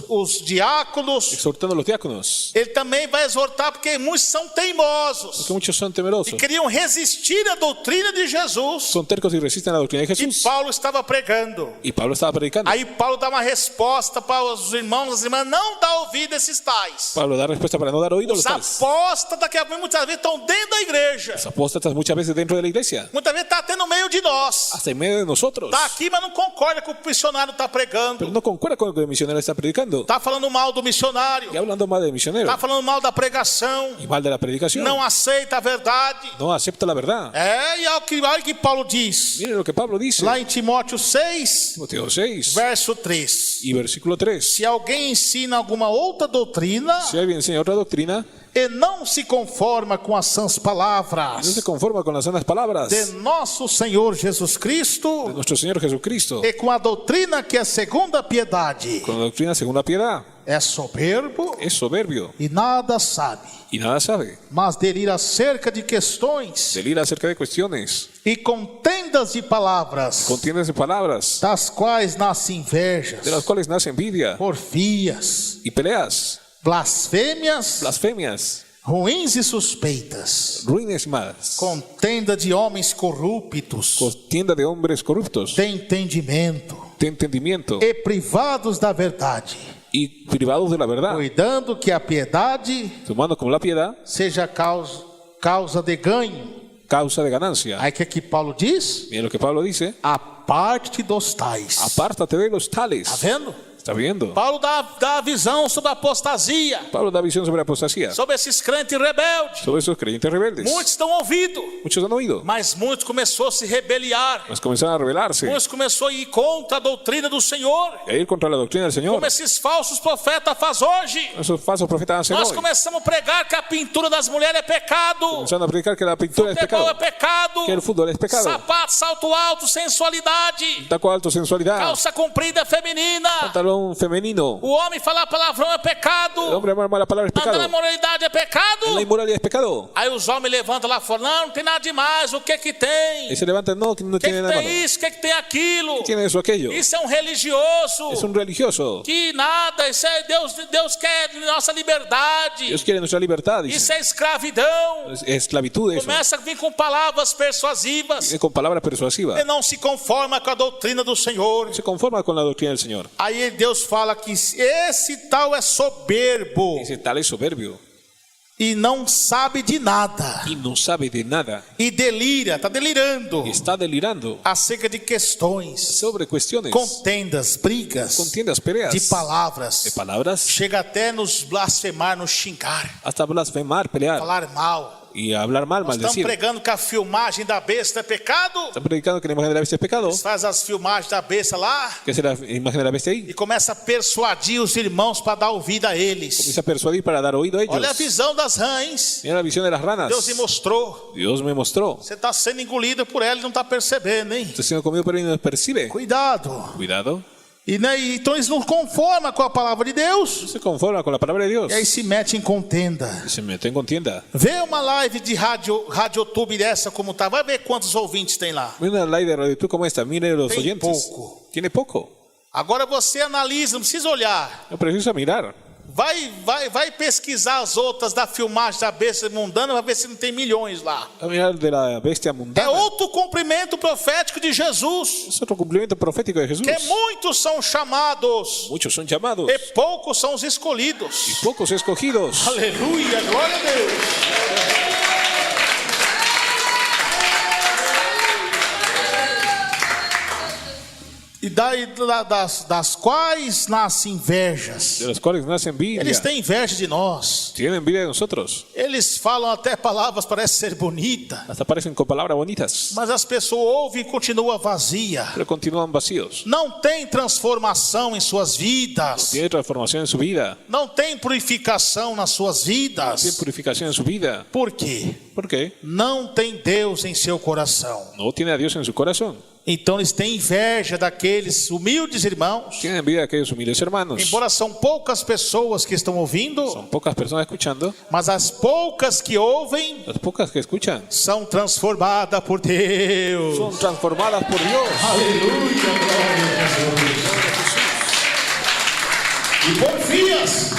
os diáconos, exhortando a los diáconos, ele também vai exortar, porque muitos são teimosos porque muchos son e temerosos, queriam resistir à doutrina de Jesus son tercos y resisten a la doctrina de que Jesús. Paulo estava pregando. Y Pablo estaba predicando. Aí Paulo dá uma resposta para os irmãos e as irmãs, não dá ouvido a esses tais. Pablo da respuesta para no dar oído a los Os tales. apóstatas que muitas vezes estão dentro da igreja, Los apóstatas muchas veces dentro de la iglesia, muitas vezes está até no meio de nós, hasta en medio de nosotros, está aqui, mas não concorda com o que o missionário está pero pregando, no concuerda con lo que el misionero está predicando. está falando mal do missionário, Y hablando mal del misionero está falando mal da pregação, y mal de la predicación, não aceita a verdade. no acepta la verdad. E olha o que Paulo diz Miren lo que Pablo dice, lá em Timóteo 6, Timoteo 6 verso 3. y versículo 3. Se alguém ensina alguma outra doutrina Si alguien enseña otra doctrina, e não se conforma com as sãs no palavras se conforma con las sanas palabras de nosso Senhor Jesus de Cristo nuestro Señor Jesucristo, e com a doutrina que é segundo a piedade, con la doctrina según la piedad, é soberbo es soberbio e nada sabe, y nada sabe, mas delira acerca de questões delira acerca de cuestiones, e contendas de palavras, contiendas de palabras, das quais nascem invejas, de las cuales nace envidia porfias, y peleas, blasfêmias, blasfemias, ruins e suspeitas, ruines y malas, contenda de homens corruptos, contienda de hombres corruptos, de entendimento de entendimiento e privados da verdade, y privados de la verdad, cuidando que a piedade tomando como la piedad seja causa de ganho. causa de ganancia. Aí que aqui Paulo diz, Miren lo que Pablo dice, aparte dos tais. apártate de los tales. Tá vendo? ¿Está viendo? Paulo dá a visão sobre a apostasia, Pablo da visión sobre la apostasía, sobre esses crentes rebeldes. sobre esos creyentes rebeldes. Muitos estão ouvindo, Muchos han oído, mas muitos começaram a se rebeliar. mas comenzaron a rebelarse Muitos começaram a ir contra a doutrina do Senhor, y a ir contra la doctrina del Señor. como esses falsos profetas fazem hoje. Esos falsos profetas hacen Nós hoy, começamos a pregar que a pintura das mulheres é pecado, comenzando a predicar que la pintura es futebol é pecado, pecado, que el fútbol es pecado, sapato, salto alto, sensualidade, taco alto, sensualidad, calça comprida feminina, pantalón femenino, o homem falar palavrão é pecado, el hombre amar mala palabra es andar pecado, na moralidade é pecado. la inmoralidad es pecado. Aí os homens levantam lá fora, não tem nada demais, o que que tem? Y se levantan, no, que no O que tiene que nada tem malo, isso, o que que tem aquilo? tiene eso, aquello, Isso é um religioso, es un religioso. que nada, isso é Deus quer nossa liberdade, Dios quiere nuestra libertad, dice. isso é escravidão. Es esclavitud eso. Começa a vir com palavras persuasivas Con palabras persuasivas. e não se conforma com a doutrina do Senhor. Se conforma con la doctrina del Señor. Aí Deus fala que esse tal é soberbo Dice, tal es soberbio e não sabe de nada y no sabe de nada. e delira, está delirando Y está delirando acerca de questões, sobre cuestiones, contendas, brigas, contiendas, peleas, de de palavras, palabras, chega até nos blasfemar, nos xingar, hasta blasfemar, pelear falar mal. y hablar mal, Nós estamos maldecir. pregando que a filmagem da besta é pecado. Están predicando que la imagen de la bestia es pecado. Faz as filmagens da besta lá ¿Qué es la imagen de la bestia ahí? e começa a persuadir os irmãos para dar ouvido a eles. Comienza a persuadir para dar oído a ellos. Olha a visão das rãs. Mira la visión de las ranas. Deus me mostrou. Dios me mostró. Você está sendo engolido por ela e não está percebendo, hein? Está siendo comido pero no percibe. Cuidado. Cuidado. Então eles não conformam com a palavra de Deus. Se conforma con la palabra de Dios. E aí se mete em contenda. Y se mete en contienda. Vê uma live de rádio YouTube dessa como tá. Vai ver quantos ouvintes tem lá. Mira una live de Radio Tú como esta. Mire los Tem oyentes. pouco. Tiene poco. Agora você analisa, não precisa olhar. No precisa mirar. Vai pesquisar as outras da filmagem da besta mundana, vai ver se não tem milhões lá. A mirar de la bestia É mundana. outro cumprimento profético de Jesus. Es otro cumplimiento profético de Jesús. Que muitos são chamados Muchos son llamados e poucos são os escolhidos. y pocos escogidos. Aleluia, glória a Deus. E daí das quais nascem invejas. De los cuales nace envidia. Eles têm inveja de nós. Tienen envidia de nosotros. Eles falam até palavras, parece ser bonita, Hasta parecen con palabras bonitas. mas as pessoas ouvem e continua vazia. Pero continúan vacíos. Não tem transformação em suas vidas. Tiene transformación en su vida. Não tem purificação nas suas Tiene vidas. purificación en su vida. Por quê? ¿Por qué? Não tem Deus em seu coração. No tiene a Dios en su corazón. Então eles têm inveja daqueles humildes irmãos. Tienen envidia de aquellos humildes hermanos. Embora são poucas pessoas que estão ouvindo, Son pocas personas escuchando. mas as poucas que ouvem Las pocas que escuchan são transformadas por Deus. son transformadas por Dios. Aleluia, glória a Jesus. E porfias,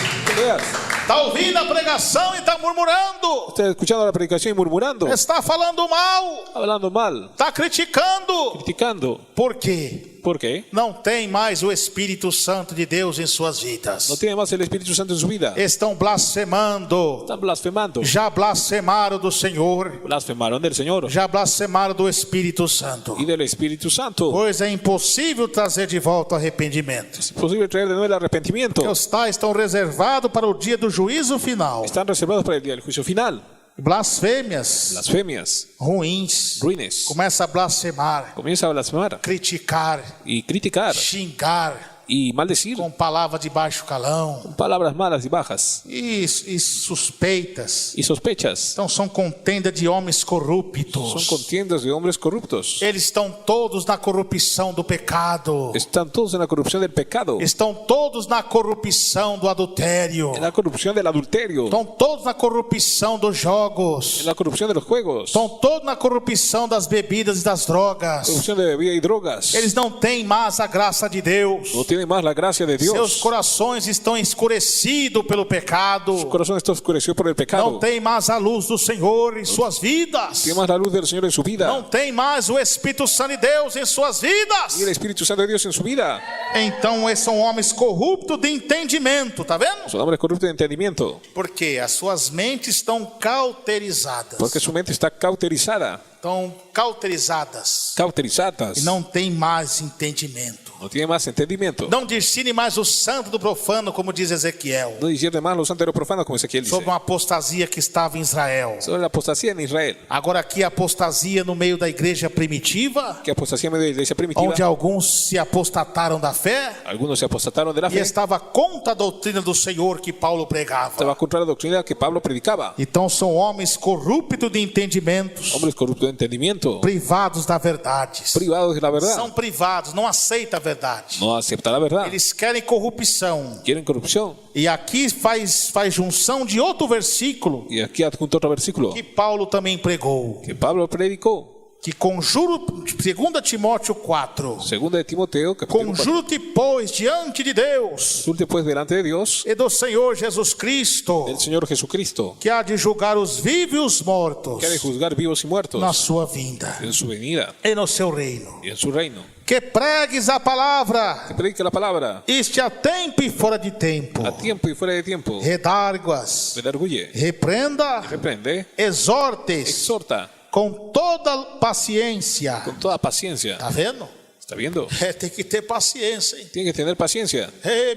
está ouvindo a pregação e está murmurando, Está escuchando la predicación y murmurando. está falando mal, Hablando mal. está criticando. Criticando. Por quê? ¿Por qué? Não tem mais o Espírito Santo de Deus em suas vidas. No tiene más el Espíritu Santo en su vida. Estão blasfemando. Están blasfemando. Já blasfemaram do Senhor. Blasfemaron del Señor Já blasfemaram do Espírito Santo. y del Espíritu Santo. Pois é impossível trazer de volta o arrependimento. Es posible traer de nuevo el arrepentimiento. Porque os tais estão reservados para o dia do juízo final. Están reservados para el día del juicio final. Blasfêmias Blasfemias, ruins. ruines. Começa a blasfemar, Comienza a blasfemar criticar, y criticar xingar y maldecir com palavra de baixo calão con palabras malas y bajas e suspeitas. y sospechas. Então são contenda de homens Son corruptos. contiendas de hombres corruptos. Eles estão todos na corrupção do pecado. Están todos en la corrupción del pecado, Estão todos na corrupção do adultério. en la corrupción del adulterio, Estão todos na corrupção dos jogos. en la corrupción de los juegos, Estão todos na corrupção das bebidas e das drogas. corrupción de bebida y drogas. Eles não têm mais a graça de Deus. No tienen más la gracia de Seus Dios. corações estão escurecidos pelo pecado. Su corazón está oscurecido por el Não pecado. tem mais a luz do Senhor em suas vidas. Tiene más la luz del Señor en su vida Não tem mais o Espírito Santo de Deus em suas vidas. y el Espíritu Santo de Dios en su vida. Então esses são homens corruptos de entendimento, tá vendo? Son hombres corruptos de entendimiento, Porque as suas mentes estão cauterizadas. porque su mente está cauterizada, Estão cauterizadas. cauterizadas. E não tem mais entendimento. No tiene más entendimiento. Não discerne mais o santo do profano, como diz Ezequiel. No discierne más los santos profanos, como Ezequiel dice. Sobre uma apostasia que estava em Israel. Sobre la apostasía en Israel. Agora aqui a apostasia no meio da igreja primitiva, Que apostasía en medio de la iglesia primitiva. onde alguns se apostataram da fé Algunos se apostataron de la e fe. estava contra a doutrina do Senhor que Paulo pregava. Estaba contra la doctrina que Pablo predicaba. Então são homens corruptos de entendimentos, Hombres corruptos de entendimiento, privados da verdade. privados de la verdad. São privados, não aceitam a verdade. No aceptan la verdad. Eles querem corrupção. Quieren corrupción. E aqui faz junção de outro versículo Y aquí adjunto otro versículo que Paulo também pregou, que Pablo predicó. que conjuro, 2 Timóteo 4, Segunda de Timoteo, capítulo 4. conjuro-te, pois, diante de Deus Consulte pues delante de Dios, e do Senhor Jesus Cristo, del Señor Jesucristo, que há de julgar os vivos e os mortos que ha de juzgar vivos y muertos na sua vinda en su venida e no seu reino. y en su reino. Que pregues a palavra, Que predique la palabra este a tempo e fora de tempo, a tiempo y fuera de tiempo. redarguas, Redarguye, repreenda, reprende, exortes exhorta com toda paciência. con toda paciencia. Tá vendo? ¿Está viendo? Tem que ter paciência, hein? Tiene que tener paciencia.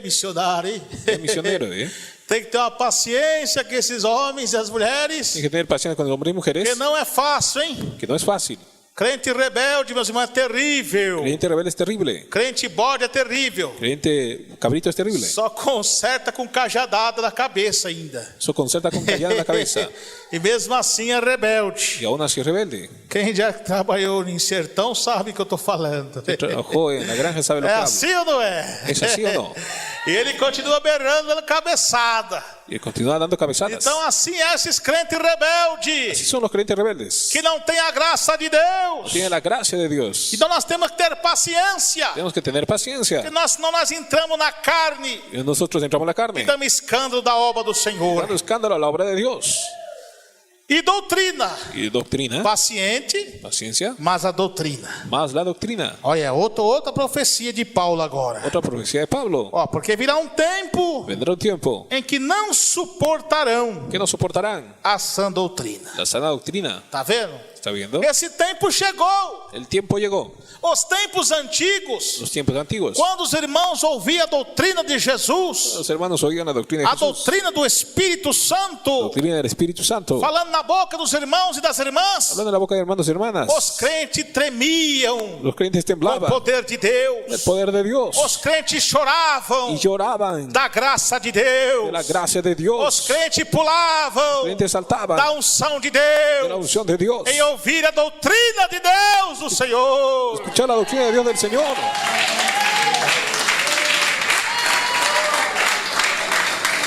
Missionário, hein? Es misionero, ¿eh? Tem que ter uma paciência com esses homens e as mulheres, Tiene que tener paciencia con los hombres y que mujeres, não é fácil, hein? que no es fácil. Crente rebelde, meus irmãos, é terrível. Creyente rebelde es terrible. Crente bode é terrível. Creyente cabrito es terrible. Só conserta com cajadada na cabeça ainda. Só concerta com callada na cabeça. E mesmo assim é rebelde. Y aún así es rebelde. Quem já trabalhou em sertão sabe o que eu estou falando. Quien trabajó en la granja sabe lo que É hablo. assim ou não é? ¿Es así o no? E ele continua berrando, dando cabeçada. Y continúa dando cabezadas. Então assim é esses crentes rebeldes, Así son los creyentes rebeldes. que não têm a graça de Deus. Tienen la gracia de Dios. Então nós temos que ter paciência. Tenemos que tener paciencia. Porque senão nós entramos na carne Y nosotros entramos en la e carne. damos escândalo da obra do Senhor. Dando escándalo a la obra de Dios. E doutrina. Y doctrina, Paciente, paciencia, mas a doutrina. más la doctrina. Olha, outra profecia de Paulo agora. Otra profecía de Pablo. Ó, porque virá um tempo Vendrá un tiempo em que não suportarão que no soportarán a sã doutrina. la sana doctrina. Tá vendo? ¿Está viendo? Esse tempo chegou. El tiempo llegó. Os tempos antigos, Los tiempos antiguos. quando os irmãos ouviam a doutrina de Jesus, Los hermanos oían la doctrina de a Jesús. doutrina do Espírito Santo, Doctrina del Espíritu Santo. falando na boca dos irmãos e das irmãs, Hablando en la boca de hermanos y hermanas. os crentes tremiam Los creyentes com o temblaban poder de el Deus. poder de Dios. Os crentes choravam Y lloraban da graça de de la Deus. gracia de Os Dios. crentes pulavam Los creyentes saltaban da unção de de la Deus unción de Dios. em ouvir a doutrina de Deus, do Senhor. Escuchar la doctrina de Dios del Señor.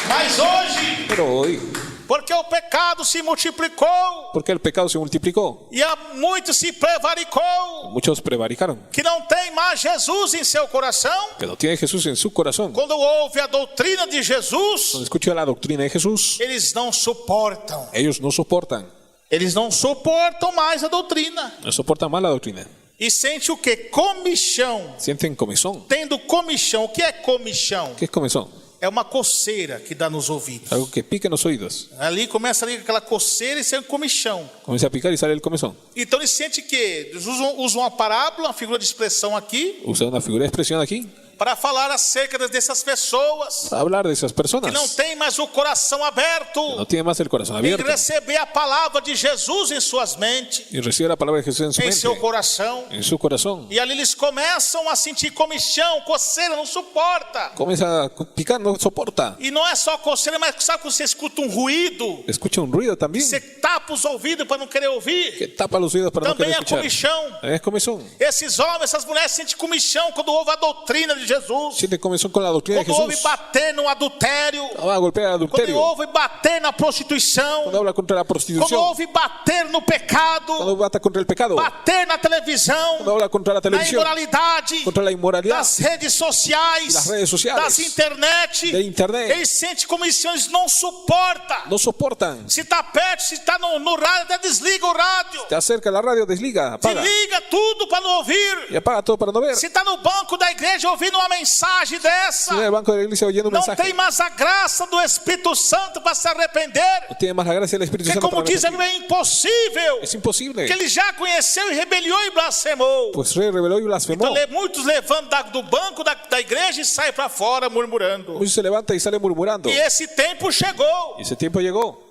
Mas hoje, Pero hoy, porque o pecado se multiplicou porque el pecado se multiplicó, e a muitos se prevaricou, muchos prevaricaron. que não tem mais Jesus em seu coração, Que no tiene Jesús en su corazón. quando ouve a doutrina de Jesus, Cuando escuchan la doctrina de Jesús, eles não suportam. ellos no soportan. Eles não suportam mais a doutrina. No soportan más la doctrina. E sente o que? Comichão. Sienten comezón. Tendo comichão. O que é comichão? ¿Qué es comezón? É uma coceira que dá nos ouvidos. Algo que pica en los oídos. Ali começa ali aquela coceira e sente um comichão. Comienza a picar y sale el comezón. Então ele sente que eles usam uma parábola, uma figura de expressão aqui, Usa una figura de expresión aquí para falar acerca dessas pessoas para hablar de esas que não personas. têm mais o coração aberto No tienen más el corazón em abierto. receber a palavra de Jesus em suas mentes, Y recibe la palabra de Jesús en su em seu mente, coração. en su corazón. E ali eles começam a sentir comichão, coceira, não suporta. Comienza a picar, no soporta. E não é só coceira, mas sabe quando você escuta um ruído, Escucha un ruido también você tapa os ouvidos para não querer ouvir. que tapa los oídos para no Também querer é escuchar. comichão. También es comezón. Esses homens, essas mulheres sentem comichão quando ouvem a doutrina de Jesus. Siente comezón con la doctrina de Quando ouve Jesús. bater no adultério, Va a golpear al quando adulterio. ouve bater na prostituição, Cuando habla contra la quando prostitución. ouve bater no pecado, Cuando bata contra el pecado. bater na Cuando televisão, habla contra la na televisión. imoralidade, Contra la inmoralidad. das redes sociais, Das redes sociais, das internet, de internet. Eles sentem comichão, eles não suportam. No soportan. Se está perto, se está no rádio, até desliga o rádio. Te acerca a la radio, desliga, apaga. Desliga tudo para não ouvir. Y apaga todo para no ver. Se está no banco da igreja ouvindo uma mensagem dessa, Si en el banco de la iglesia oyendo un não mensaje. tem mais a graça do Espírito Santo para se arrepender. No tiene más la gracia del Espíritu Porque Santo como para diz, arrepentir. é impossível. Es imposible. Que ele já conheceu e rebeliou e blasfemou. Pues rey reveló y blasfemó. Então muitos levantam do banco da igreja e saem para fora murmurando. Muchos se levanta y sale murmurando. E esse tempo chegou. Y ese tiempo llegó.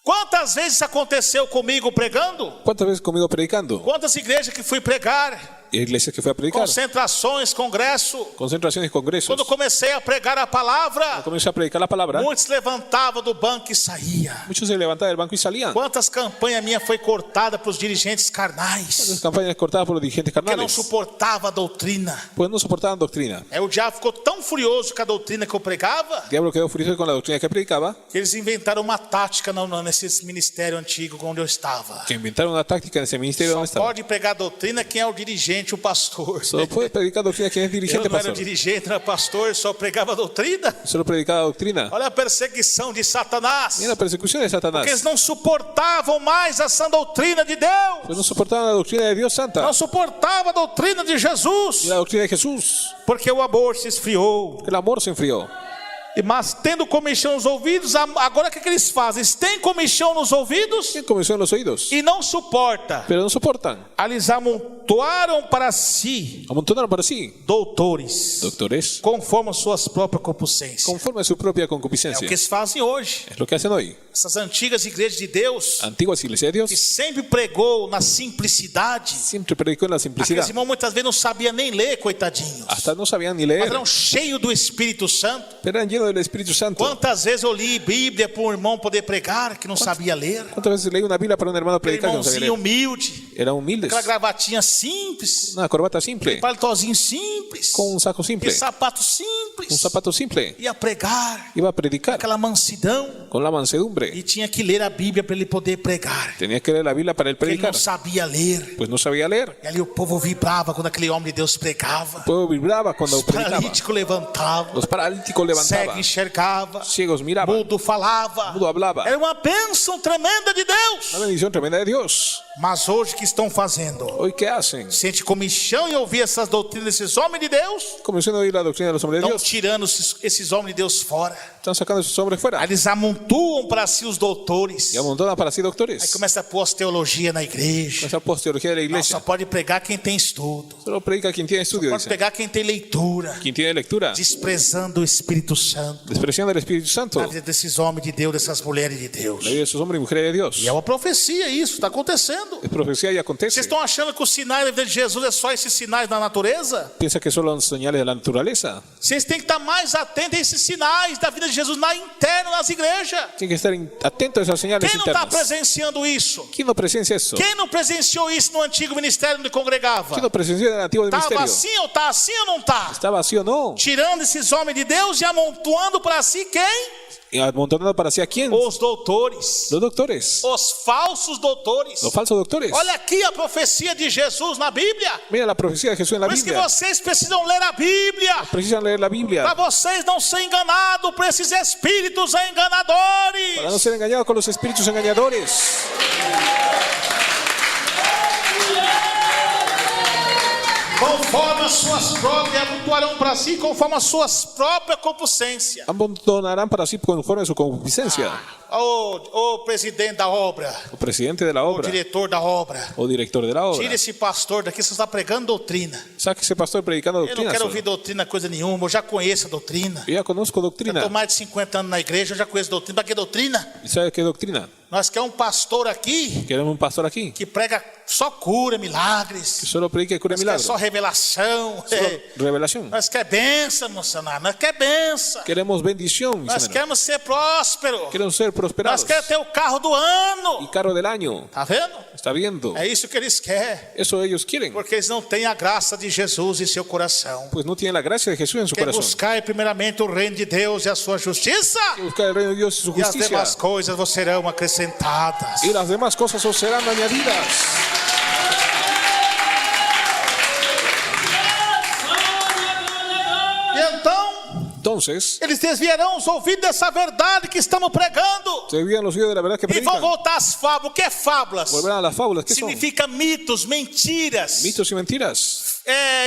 Quantas vezes aconteceu comigo pregando? ¿Cuántas veces conmigo predicando? Quantas igrejas que fui pregar? Y iglesias que fui a predicar. Concentrações, congresso. Concentraciones, congresos. Quando comecei a pregar a palavra, Comencé a predicar la palabra. muitos levantavam do banco e saíam. Muchos se levantaban del banco y salían. Quantas campanhas minhas foi cortada para os dirigentes Las carnais, campañas cortadas por los dirigentes que não carnales. suportava a doutrina. Pues no soportaban doctrina. O diabo ficou tão furioso com a doutrina que eu pregava, El diablo quedó furioso con la doctrina que predicaba, que eles inventaram uma tática nesse ministério antigo onde eu estava. que inventaron una táctica en ese ministerio donde estaba. Pode pregar doutrina quem é o dirigente, o pastor. Solo puede predicar doctrina quien es Eu dirigente, não era pastor. dirigente, era pastor, só pregava doutrina. Solo predicaba doctrina. Olha a perseguição de Satanás. Mira la persecución de Satanás. Porque eles não suportavam mais a sã doutrina de Deus. Pues no soportaban la doctrina de Dios Santa. Não suportava a doutrina de Jesus. Y la doctrina de Jesús. Porque o amor se esfriou. Porque el amor se enfrió. Mas tendo comichão nos ouvidos, agora o que eles fazem? Eles têm comichão nos ouvidos ¿Quién comenzó en los oídos? e não suporta. Pero no soportan. Eles amontoaram para si doutores, conforme as suas próprias concupiscências. Conforme a su propia concupiscencia. É o que eles fazem hoje. Es lo que hacen hoy. Essas antigas igrejas de Deus, Antiguas iglesias de Dios que sempre pregou na simplicidade. siempre predicó en la simplicidad. Aqueles irmãos muitas vezes não sabiam nem ler, coitadinhos. Hasta no sabían ni Mas leer, eram cheios do Espírito Santo. pero eran llenos del Espíritu Santo. Quantas vezes eu li Bíblia para um irmão poder pregar que não sabia ler? ¿Cuántas veces leí una Biblia para un hermano Aquele predicar que no sabía irmãozinho leer? humilde, Eran humildes. aquela gravatinha simples, Una corbata simple, palitozinho simples, con un saco simple, sapato un simples. zapato simple. Ia pregar, Iba a predicar aquela mansidão, con la mansedumbre. e tinha que ler a Bíblia para ele poder pregar. Tenía que leer la Biblia para él Porque ele predicar, não sabia ler. pues no sabía leer. E ali o povo vibrava quando aquele homem de Deus pregava. El pueblo vibraba cuando Os predicaba. paralíticos levantavam, Los paralíticos cego levantaban, enxergava, ciegos miraban, mudo falava. mudo hablaba. Era uma bênção tremenda de Deus. Una bendición tremenda de Dios. Mas hoje o que estão fazendo? Hoy, ¿qué hacen? Sente comichão em ouvir essas doutrinas desses homens de Deus? Comenzando a oír la doctrina de los hombres de Estão Dios. tirando esses homens de Deus fora. Están sacando a esos hombres fuera. Aí eles amontoam para si os doutores. Y amontonan para sí Aí doctores. começa a pôr as teologias na igreja. Esa posteología de la Não, iglesia. só pode pregar quem tem estudo. Solo predica quien tiene estudio, Pode dice. pregar quem tem leitura. Quien tiene lectura. Desprezando o Espírito Santo. Despreciando el Espíritu Santo. Na vida desses homens de Deus, dessas mulheres de Deus. La vida de esos hombres y mujeres de Dios. E é uma profecia isso, está acontecendo. Es profecía y Vocês acontece. estão achando que os sinais da vida de Jesus é só esses sinais da natureza? Piensa que solo son señales de la naturaleza. Vocês têm que estar mais atentos a esses sinais da vida de Jesus na interna, nas igrejas. Tienen que estar atentos a esas señales Quem não está internas. presenciando isso? ¿Quién no presencia eso? Quem não presenciou isso no antigo ministério onde congregava? ¿Quién no presenció en el antiguo Estava ministerio? assim ou está assim ou não está? ¿Está vacío o no? Tirando esses homens de Deus e amontoando para si quem? Y amontonando para sí a quién? Os doutores. Los doctores. Os falsos doutores. Los falsos doctores. Olha aqui a profecia de Jesus na Bíblia. Mira la profecía de Jesús en la Por isso que Biblia. vocês precisam ler a Bíblia. Precisan leer la Biblia Para vocês não serem enganados por esses espíritos enganadores. para no ser engañados con los espíritus engañadores. Conforme as suas próprias, amontoarão para si, conforme as suas próprias concupiscências. Amontonarán para sí conforme a su concupiscencia. O presidente da obra, O presidente de la o obra. diretor da obra. O director de la obra. Tira esse pastor daqui, você está pregando doutrina. Saque ese pastor predicando Eu não doctrina. quero solo. ouvir doutrina coisa nenhuma, eu já conheço a doutrina. Yo ya conozco doctrina. Estou mais de 50 anos na igreja, eu já conheço doutrina. Para que doutrina? ¿Y sabe qué doctrina? Nós queremos um pastor aqui Queremos un pastor aquí que prega só cura, que milagres. solo predique y cure Nós quer milagros. só revelação. Solo revelación. Nós quer bênção, missionário. Nós quer bênção. Queremos bendición, Nós misionero. queremos ser prósperos. Queremos ser Nós prosperados. queremos ter o carro do ano. Y carro del año. Tá vendo? ¿Está viendo? É isso que eles querem. Eso ellos quieren. Porque eles não têm a graça de Jesus em seu coração. Pues no tienen la gracia de Jesús en su Quer corazón. buscar primeiramente o reino de Deus e a sua justiça. Buscar el reino de Dios y su E as justicia. demais coisas vos serão acrescentadas. Y las demás cosas os serán añadidas. E então, Entonces, eles desviarão os ouvidos dessa verdade que estamos pregando. se olvidan los oídos de la verdad que E vão predican. voltar às fábulas. O que é fábulas? Volverán a las fábulas. ¿Qué son? Significa mitos, mentiras, Mitos y mentiras.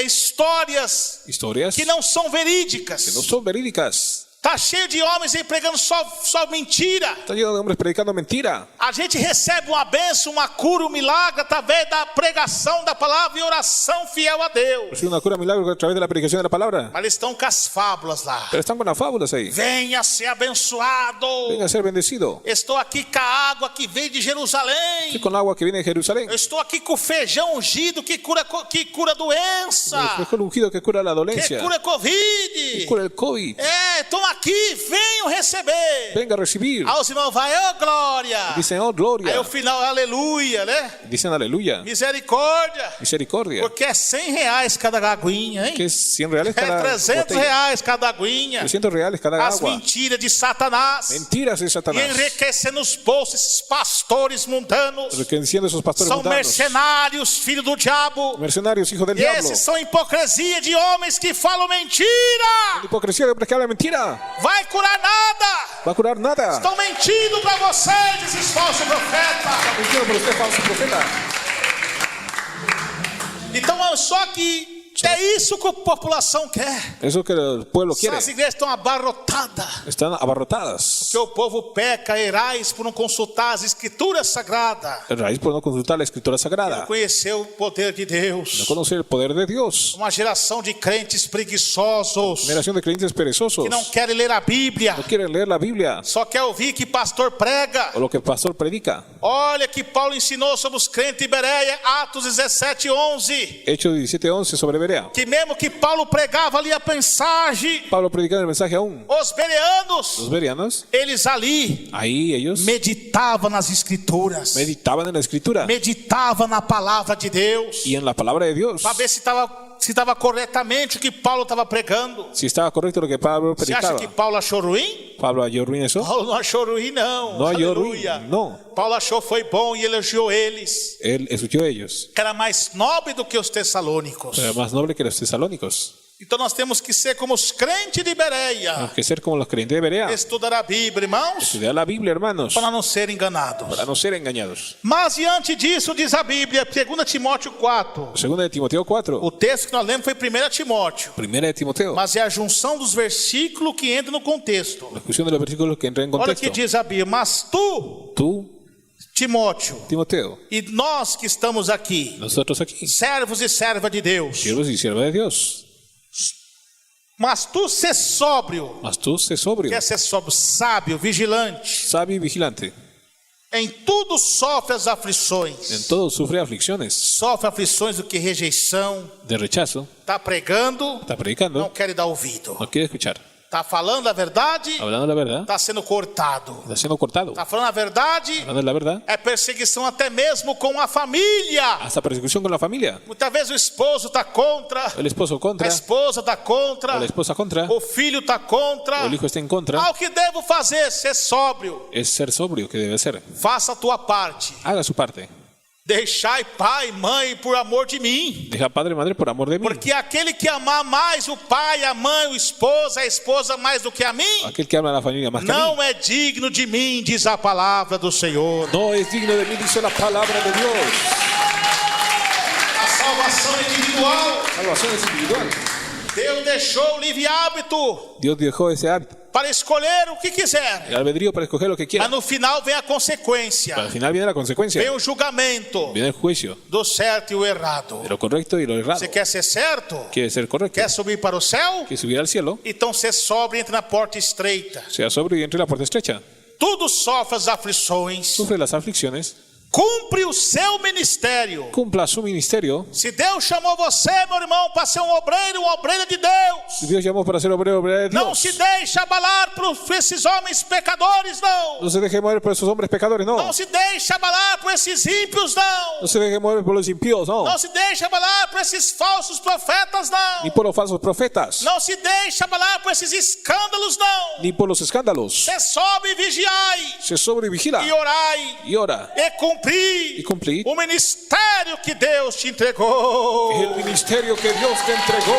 histórias Historias que não são verídicas. que no son verídicas. Tá cheio de homens aí pregando só mentira. Está lleno de hombres predicando mentira. A gente recebe uma bênção, uma cura, um milagre através da pregação da palavra e oração fiel a Deus. Recibe una cura milagro a través de la predicación de la palabra. Mas eles estão com as fábulas lá. Pero están con las fábulas ahí. Venha ser abençoado. Venga a ser bendecido. Estou aqui com a água que veio de Y Jerusalém. con el agua que viene de Jerusalén. Eu estou aqui com o feijão ungido que cura doença. El frijol ungido que cura la Que dolencia. cura Que Covid. cura el COVID. Estão aqui, venham receber. Venga a recibir. Aí os irmãos vai, oh glória. Dicen, oh Aí gloria. o final, aleluia, né? Dicen aleluya. Misericórdia. Misericordia. Porque é R$100 cada aguinha, hein? Que es 100 reales É cada botella. R$300 cada aguinha. 300 reales cada As agua. mentiras de Satanás. Mentiras de E Satanás. enriquecendo os bolsos, esses pastores mundanos. Enriqueciendo esos pastores São mundanos. mercenários, filho do diabo. Mercenarios, hijos del E diablo. esses são hipocrisia de homens que falam mentira. Hipocresía de hombres que hablan mentira. Vai curar nada. Va a curar nada. Estão mentindo para vocês, esses falsos profetas. Mentido por usted, falso profeta. Então, só que personas. É isso que a população quer. Eso que el pueblo quiere. As igrejas estão abarrotadas. Están abarrotadas. Porque o povo peca, erais por não consultar as escrituras sagradas. El raíz por no consultar la escritura Não sagrada. conhecer o poder de Deus. No conocer el poder de Dios. Uma geração de crentes preguiçosos. Generación de creyentes perezosos. Que não querem ler a Bíblia. No quieren leer la Biblia. Só quer ouvir que pastor prega. O lo que el pastor predica. Olha que Paulo ensinou sobre os crentes de Bereia, Atos 17:11. Hechos 17:11 sobre Berea. Que mesmo que Paulo pregava ali a mensagem, Pablo predicando el mensaje aún. os bereanos, Los bereanos, eles ali ahí ellos meditavam nas escrituras, meditaban en la escritura meditavam na palavra de Deus, y en la palabra de Dios. para ver se estava corretamente o que Paulo estava pregando. Si estaba correcto lo que Pablo Você acha predicaba. que Paulo achou ruim? Pablo halló ruin eso. Paulo não achou ruim, não. No halló ruin, Aleluia. no. Paulo achou foi bom e elogiou eles. Él escuchó a ellos. Que era mais nobre do que os tessalônicos. Era más noble que los tesalónicos. Então nós temos que ser como os crentes de Bereia. Tenemos que ser como los creyentes de Berea. Estudar a Bíblia, irmãos, Estudiar la Biblia, hermanos, para não ser enganados. para no ser engañados. Mas diante disso, diz a Bíblia, 2 Timóteo 4. Segunda de Timoteo 4. O texto que nós lemos foi 1 Timóteo. Primera de Timoteo. Mas é a junção dos versículos que entra no contexto. La discusión de los versículos que entran en Olha o que contexto. diz a Bíblia. Mas tu, Tú, Timóteo, Timoteo, e nós que estamos aqui, nosotros aquí, servos e servas de Deus, siervos y siervas de Dios. mas tu ser sóbrio, Mas tú sé sobrio, quer ser sóbrio, sábio, vigilante, sabio y vigilante. em tudo sofre as aflições. En todo sufre aflicciones Sofre aflições do que rejeição, de rechazo. está pregando, Está não predicando, quer dar ouvido. no quiere escuchar. Está falando a verdade, Hablando la verdad, está sendo cortado. está siendo cortado. Está falando a verdade, Hablando la verdad, é perseguição até mesmo com a família. hasta persecución con la familia. Muitas vezes o esposo está contra, El esposo a contra, esposa está o contra, la esposa contra, o filho está contra. o el hijo está en contra. Ah, o que devo fazer? Ser sóbrio. Es ser sobrio que debe ser. Faça a tua parte. Haga su parte. Deixai pai e mãe por amor de mim. Deja padre y madre por amor de mí. Porque aquele que amar mais o pai, a mãe, o esposo, a esposa mais do que a mim, Aquel que ama a la familia más que a mí, não é digno de mim, diz a palavra do Senhor. no es digno de mí, dice la palabra de Dios. A salvação é individual. Salvación es individual. Deus deixou o livre hábito Dios dejó ese hábito, para escolher o que quiser. el albedrío para escoger lo que Mas quiera. no final vem a consequência. Pero al final viene la consecuencia, Vem o julgamento viene el juicio do certo e o errado. de lo correcto y lo errado. Você quer ser certo? Quiere ser correcto, Quer subir para o céu? quiere subir al cielo, Então ser sóbrio entre na porta estreita. sea sobrio y entre la puerta estrecha. Tudo sofre as aflições. Sufre las aflicciones, Cumpre o seu ministério. cumpla su ministerio. Se Deus chamou você, meu irmão, para ser uma obreira de Deus, Si Dios llamó para ser obrero de não Dios, se deixe abalar por esses homens pecadores, não. no se deje mover por esos hombres pecadores, no. Não se deixe abalar por esses ímpios, não. No se deje mover por los impíos, no. Não se deixe abalar por esses falsos profetas, Ni não. por los falsos profetas, Não se deixe abalar por esses escândalos, não. ni por los escándalos. Você sobe e vigiai, Se sobre y vigila e orai, y ora e cumprir y cumplí o ministério que Deus te entregou. el ministerio que Dios te entregó.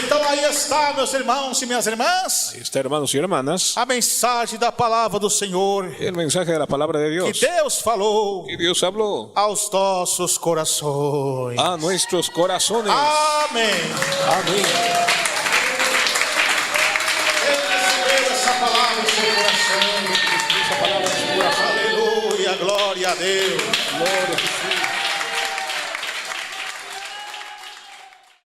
Então aí está, meus irmãos e minhas irmãs, Ahí está, hermanos y hermanas, a mensagem da palavra do Senhor, el mensaje de la palabra de que Dios. Deus falou Y Dios habló aos nossos corações. a nuestros corazones. Amém. Amén. Recebeu essa palavra no seu coração. Esa palabra en su corazón. Aleluia, glória a Deus. Gloria a